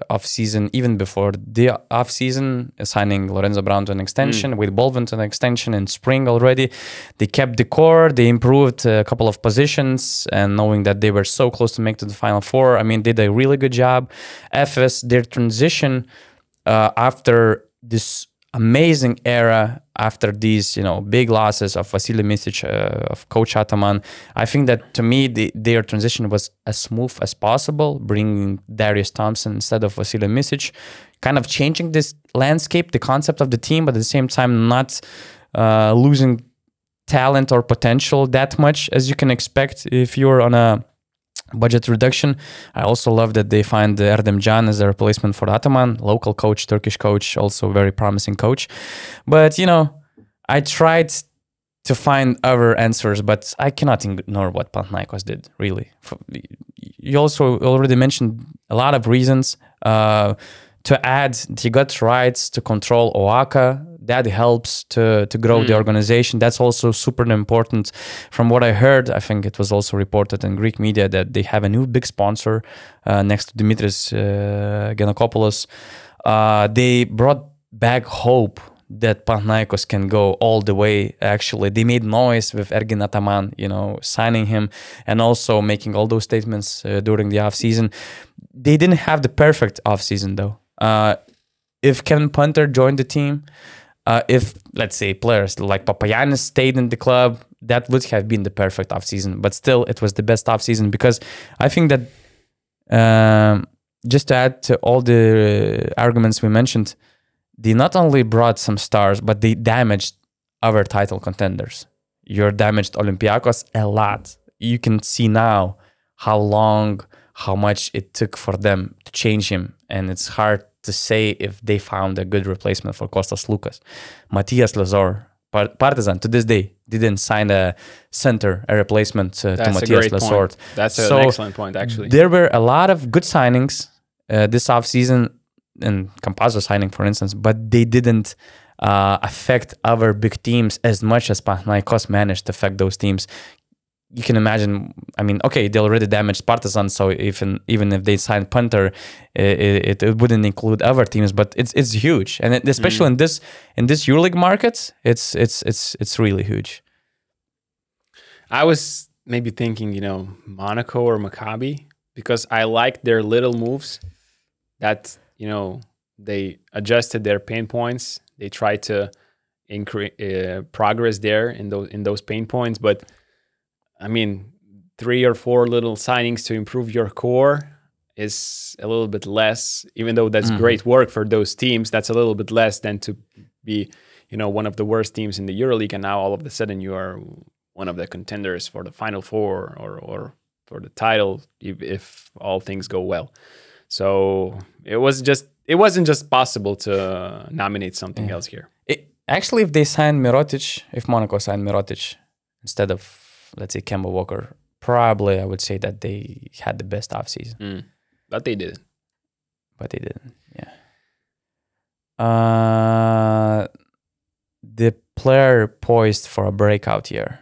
off-season even before the off-season, signing Lorenzo Brown to an extension, with Bolvin to an extension in spring already. They kept the core, they improved a couple of positions, and knowing that they were so close to make to the Final Four, I mean, did a really good job. FS, their transition after this amazing era, after these, you know, big losses of Vasily Misic, of Coach Ataman, I think that to me their transition was as smooth as possible, bringing Darius Thompson instead of Vasily Misic, kind of changing this landscape, the concept of the team, but at the same time not losing talent or potential that much as you can expect if you're on a budget reduction. I also love that they find Erdem Can as a replacement for Ataman, local coach, Turkish coach, also very promising coach. But, you know, I tried to find other answers, but I cannot ignore what Panathinaikos did, really. You also already mentioned a lot of reasons. To add, they got rights to control Oaka. That helps to grow the organization. That's also super important. From what I heard, I think it was also reported in Greek media that they have a new big sponsor next to Dimitris Giannakopoulos. They brought back hope that Panathinaikos can go all the way. Actually, they made noise with Ergin Ataman, you know, signing him and also making all those statements during the offseason. They didn't have the perfect offseason, though. If Kevin Punter joined the team, if, let's say, players like Papagiannis stayed in the club, that would have been the perfect offseason. But still, it was the best offseason because I think that, just to add to all the arguments we mentioned, they not only brought some stars, but they damaged other title contenders. You damaged Olympiacos a lot. You can see now how much it took for them to change him. And it's hard to say if they found a good replacement for Kostas Lukas. Matthias Lazor, Partizan, to this day, didn't sign a center, a replacement to Matthias Lazor.
That's an excellent point, actually.
There were a lot of good signings this offseason, and Campazzo signing, for instance, but they didn't affect other big teams as much as Panathinaikos managed to affect those teams. You can imagine, I mean, okay, they already damaged Partizan, so even if they signed Punter, it wouldn't include other teams, but it's huge, and especially in this EuroLeague market, it's really huge.
I was maybe thinking, you know, Monaco or Maccabi, because I like their little moves that, you know, they adjusted their pain points. They tried to increase progress there in those pain points, but I mean, 3 or 4 little signings to improve your core is a little bit less, even though that's great work for those teams. That's a little bit less than to be, you know, one of the worst teams in the EuroLeague, and now all of a sudden you are one of the contenders for the Final Four or for the title if all things go well. So it wasn't just possible to nominate something else here.
Actually, if they signed Mirotic, if Monaco signed Mirotic instead of, let's say, Kemba Walker, probably I would say that they had the best offseason.
But they didn't.
Yeah. The player poised for a breakout year.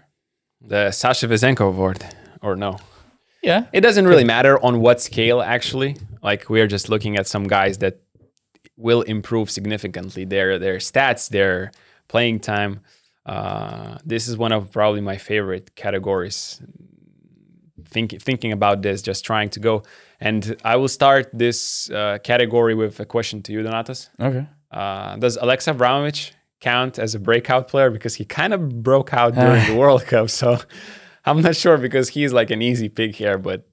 The Sasha Vezenko award, or no?
Yeah.
It doesn't really matter on what scale, actually. Like, we are just looking at some guys that will improve significantly their stats, their playing time. This is one of probably my favorite categories. Thinking about this, just trying to go. And I will start this category with a question to you, Donatas.
Okay.
Does Alexa Abramovich count as a breakout player? Because he kind of broke out during the World Cup. So I'm not sure, because he's like an easy pick here, but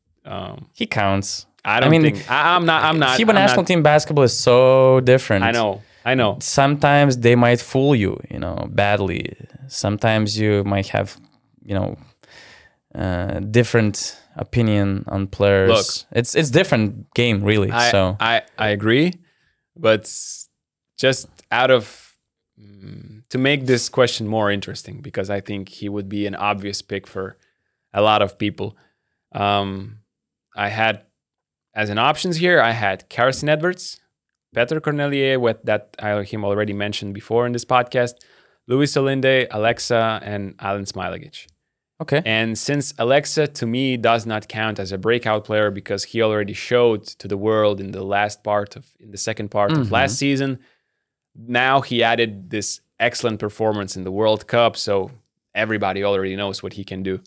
he counts.
I mean, I'm not.
FIBA national team basketball is so different.
I know.
Sometimes they might fool you, you know, badly. Sometimes you might have, you know, different opinion on players.
Look,
it's different game, really.
I agree, but just out of to make this question more interesting, because I think he would be an obvious pick for a lot of people. I had, as an options here, I had Carson Edwards, Petr Cornelier, with that him already mentioned before in this podcast, Luis Olinde, Alexa, and Alen Smailagic.
Okay.
And since Alexa, to me, does not count as a breakout player because he already showed to the world in the second part of last season, now he added this excellent performance in the World Cup, so everybody already knows what he can do.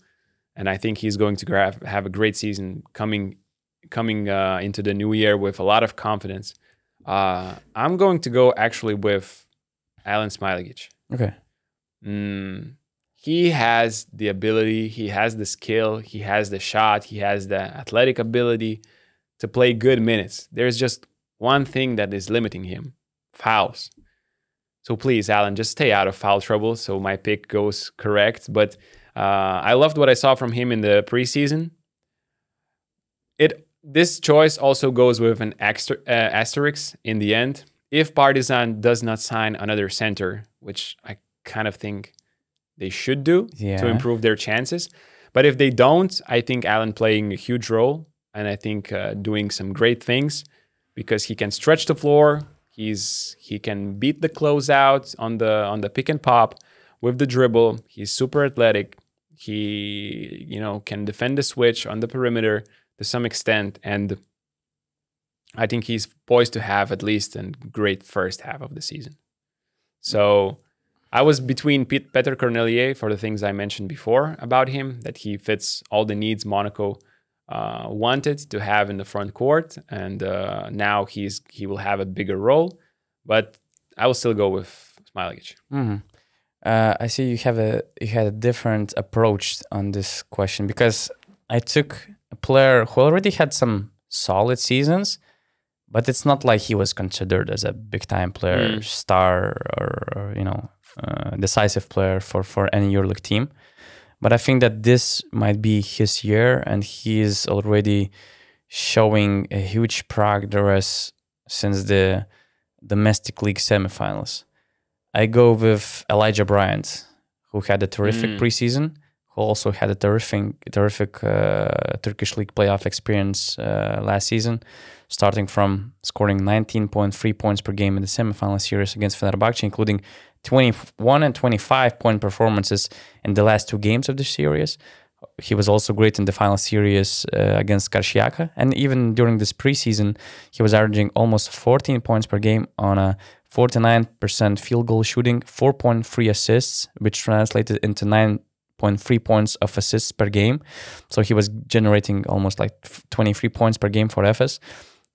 And I think he's going to have a great season coming into the new year with a lot of confidence. I'm going to go actually with Alen Smailagic.
Okay.
He has the ability, he has the skill, he has the shot, he has the athletic ability to play good minutes. There's just one thing that is limiting him: fouls. So please, Alan, just stay out of foul trouble so my pick goes correct. But I loved what I saw from him in the preseason. This choice also goes with an asterisk in the end. If Partizan does not sign another center, which I kind of think they should do to improve their chances. But if they don't, I think Alan playing a huge role, and I think doing some great things because he can stretch the floor. He can beat the closeout on the pick and pop with the dribble. He's super athletic. He can defend the switch on the perimeter to some extent, and I think he's poised to have at least a great first half of the season. So I was between Peter Cornelier for the things I mentioned before about him, that he fits all the needs Monaco wanted to have in the front court, and now he will have a bigger role. But I will still go with Smailagic.
Mm-hmm. I see you had a different approach on this question, because I took a player who already had some solid seasons, but it's not like he was considered as a big time player, star, or decisive player for any EuroLeague team. But I think that this might be his year, and he is already showing a huge progress since the domestic league semifinals. I go with Elijah Bryant, who had a terrific preseason, who also had a terrific Turkish league playoff experience last season, starting from scoring 19.3 points per game in the semifinal series against Fenerbahce, including 21 and 25-point performances in the last two games of the series. He was also great in the final series against Karşıyaka, and even during this preseason, he was averaging almost 14 points per game on a 49% field goal shooting, 4.3 assists, which translated into 9.3 points of assists per game. So he was generating almost like 23 points per game for Efes.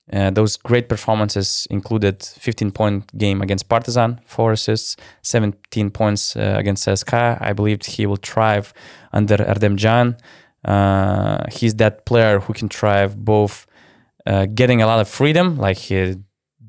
Those great performances included 15-point game against Partizan, 4 assists, 17 points against CSKA. I believe he will thrive under Erdem Can. He's that player who can thrive both getting a lot of freedom, like he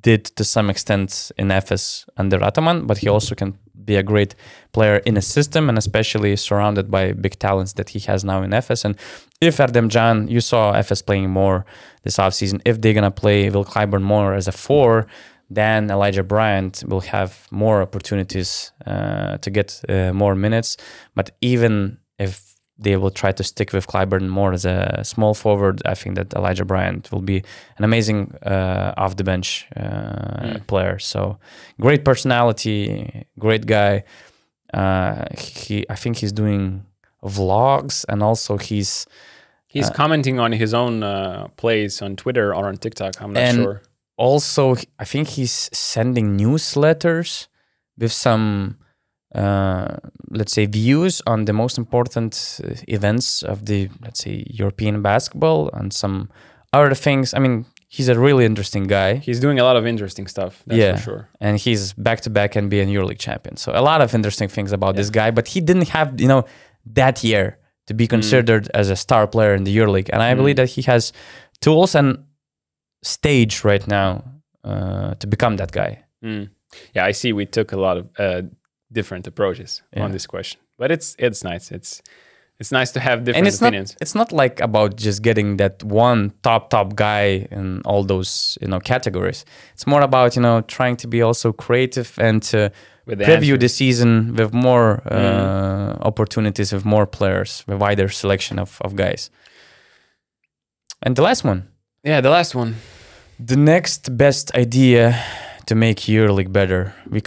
did to some extent in Efes under Ataman, but he also can be a great player in a system, and especially surrounded by big talents that he has now in Efes. And if Erdem Can, you saw Efes playing more this offseason, if they're going to play Will Clyburn more as a 4, then Elijah Bryant will have more opportunities to get more minutes. But even if they will try to stick with Clyburn more as a small forward, I think that Elijah Bryant will be an amazing off-the-bench player. So great personality, great guy. I think he's doing vlogs, and also he's commenting on his own plays on Twitter or on TikTok. I'm not sure. Also, I think he's sending newsletters with some let's say views on the most important events of the, let's say, European basketball and some other things. I mean, he's a really interesting guy.
He's doing a lot of interesting stuff, that's for sure.
And he's back-to-back NBA and EuroLeague champion. So a lot of interesting things about this guy, but he didn't have, that year to be considered as a star player in the EuroLeague. And I believe that he has tools and stage right now to become that guy.
Yeah, I see we took a lot of different approaches on this question, but it's nice. It's nice to have different opinions.
It's not like about just getting that one top guy in all those categories. It's more about trying to be also creative and to preview the season with more opportunities, with more players, with wider selection of guys. And the last one.
Yeah, the last one.
The next best idea to make EuroLeague better. We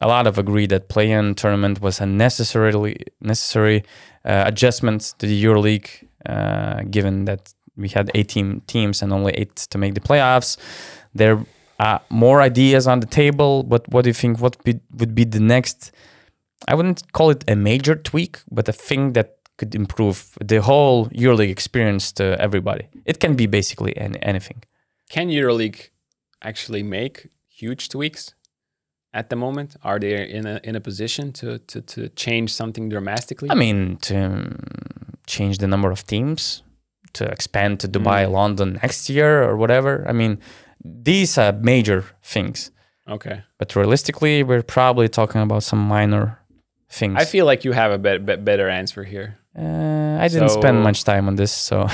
a lot of agree that play-in tournament was a necessary adjustment to the EuroLeague, given that we had 18 teams and only 8 to make the playoffs. There are more ideas on the table, but what do you think would be the next, I wouldn't call it a major tweak, but a thing that could improve the whole EuroLeague experience to everybody? It can be basically anything.
Can EuroLeague actually make huge tweaks? At the moment, are they in a position to change something dramatically?
I mean, to change the number of teams, to expand to Dubai, London next year or whatever. I mean, these are major things.
Okay.
But realistically, we're probably talking about some minor things.
I feel like you have a better answer here.
I didn't spend much time on this, so...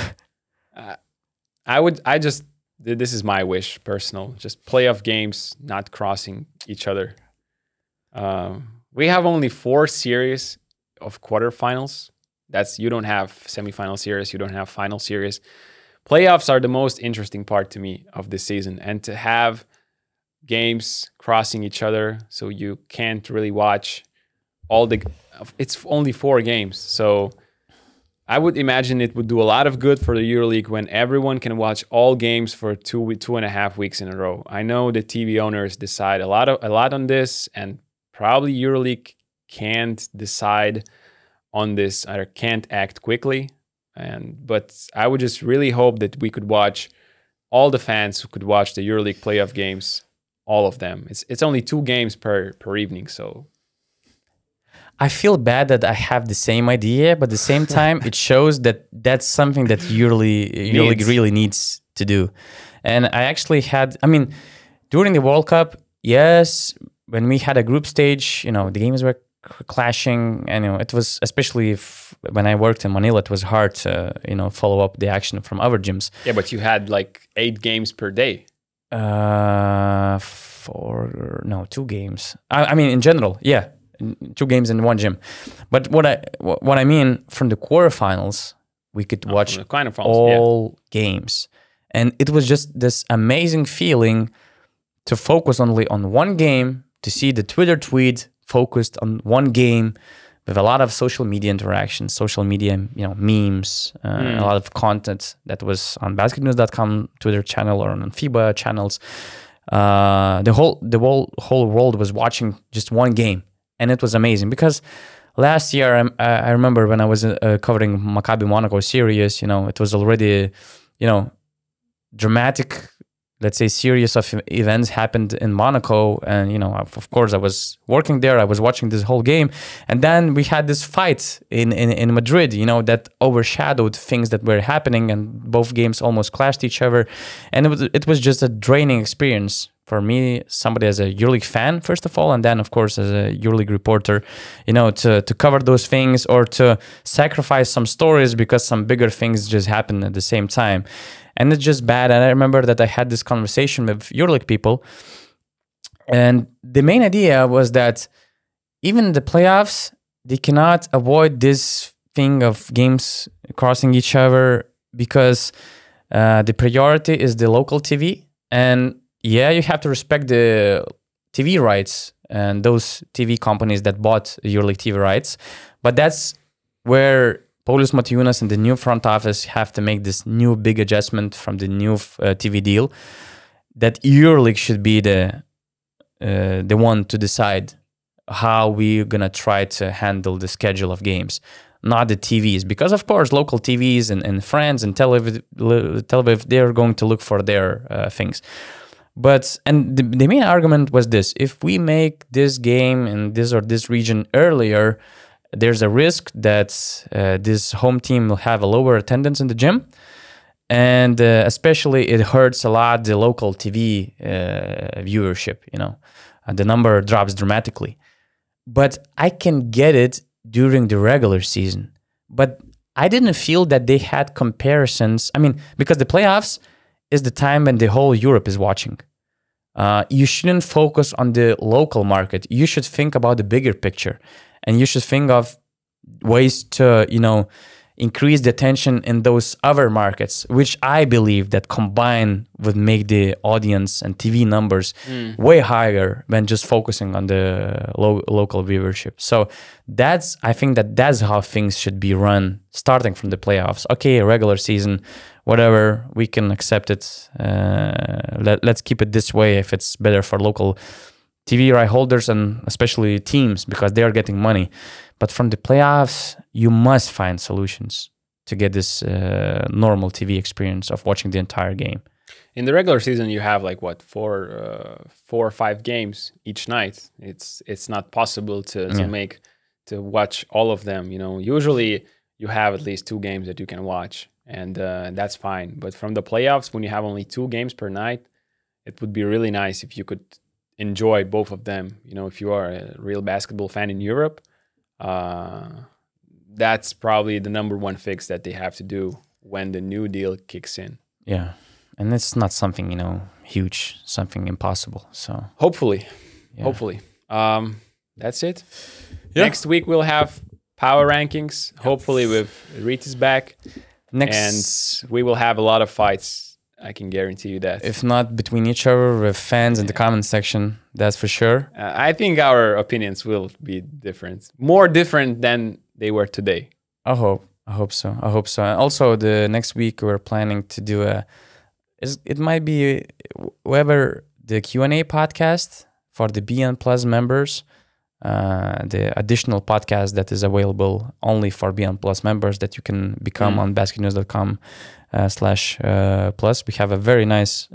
This is my wish, personal. Just playoff games, not crossing each other. We have only 4 series of quarterfinals. You don't have semifinal series, you don't have final series. Playoffs are the most interesting part to me of this season, and to have games crossing each other, so you can't really watch it's only 4 games. So I would imagine it would do a lot of good for the EuroLeague when everyone can watch all games for 2.5 weeks in a row. I know the TV owners decide a lot on this, and probably EuroLeague can't decide on this, or can't act quickly. But I would just really hope that we could watch, all the fans who could watch the EuroLeague playoff games, all of them. It's only 2 games per evening, so
I feel bad that I have the same idea, but at the same time, it shows that that's something that EuroLeague really needs to do. And I actually during the World Cup, yes, when we had a group stage, the games were clashing, and it was, especially when I worked in Manila, it was hard to follow up the action from other gyms.
Yeah, but you had like 8 games per day.
2 games. I mean, in general, yeah. 2 games in one gym. But what I mean, from the quarterfinals, we could watch all games. And it was just this amazing feeling to focus only on one game, to see the Twitter tweet focused on one game with a lot of social media interactions, social media, memes, a lot of content that was on basketnews.com Twitter channel or on FIBA channels. The whole world was watching just one game. And it was amazing because last year, I remember when I was covering Maccabi Monaco series, it was already, dramatic, let's say, series of events happened in Monaco. And, of course, I was working there. I was watching this whole game. And then we had this fight in Madrid, that overshadowed things that were happening. And both games almost clashed each other. And it was just a draining experience for me, somebody as a EuroLeague fan, first of all, and then, of course, as a EuroLeague reporter, to cover those things or to sacrifice some stories because some bigger things just happen at the same time. And it's just bad. And I remember that I had this conversation with EuroLeague people, and the main idea was that even the playoffs, they cannot avoid this thing of games crossing each other because the priority is the local TV. And yeah, you have to respect the TV rights and those TV companies that bought EuroLeague TV rights. But that's where Paulius Motiejunas and the new front office have to make this new big adjustment from the new TV deal, that EuroLeague should be the one to decide how we're going to try to handle the schedule of games, not the TVs. Because, of course, local TVs in France and Tel Aviv, they're going to look for their things. But the main argument was this: if we make this game in this or this region earlier, there's a risk that this home team will have a lower attendance in the gym, and especially it hurts a lot the local TV viewership. The number drops dramatically. But I can get it during the regular season. But I didn't feel that they had comparisons. I mean, because the playoffs is the time when the whole Europe is watching. You shouldn't focus on the local market. You should think about the bigger picture, and you should think of ways to, increase the attention in those other markets, which I believe that combined would make the audience and TV numbers way higher than just focusing on the local viewership. So I think that's how things should be run, starting from the playoffs. Okay, regular season, whatever, we can accept it. Let's keep it this way if it's better for local TV right holders and especially teams, because they are getting money. But from the playoffs, you must find solutions to get this normal TV experience of watching the entire game.
In the regular season, you have like what, four or five games each night. It's not possible to watch all of them. Usually you have at least 2 games that you can watch, and that's fine. But from the playoffs, when you have only 2 games per night, it would be really nice if you could enjoy both of them. If you are a real basketball fan in Europe, that's probably the number one fix that they have to do when the new deal kicks in.
Yeah. And it's not something, huge, something impossible. So
Hopefully.
yeah.
Hopefully. That's it.
Yeah.
Next week we'll have power rankings. Hopefully with Ritis back.
Next,
And we will have a lot of fights. I can guarantee you that.
if not between each other, with fans in the comment section, that's for sure.
I think our opinions will be different. More different than they were today.
I hope so. And also, the next week we're planning to do it might be whoever the Q&A podcast for the BN Plus members, the additional podcast that is available only for BN Plus members that you can become on basketnews.com/plus. We have a very nice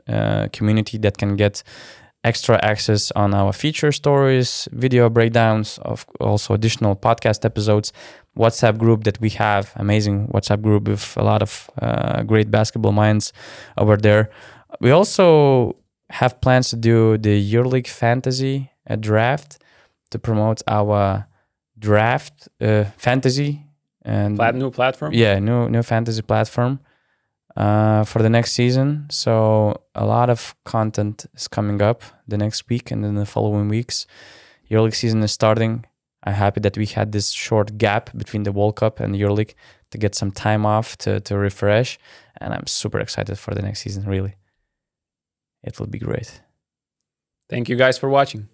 community that can get extra access on our feature stories, video breakdowns, of also additional podcast episodes, WhatsApp group that we have, amazing WhatsApp group with a lot of great basketball minds over there. We also have plans to do the EuroLeague fantasy draft to promote our draft fantasy and
new platform.
Yeah, new fantasy platform for the next season. So a lot of content is coming up the next week and then the following weeks. EuroLeague season is starting. I'm happy that we had this short gap between the World Cup and the EuroLeague to get some time off to refresh. And I'm super excited for the next season, really. It will be great.
Thank you guys for watching.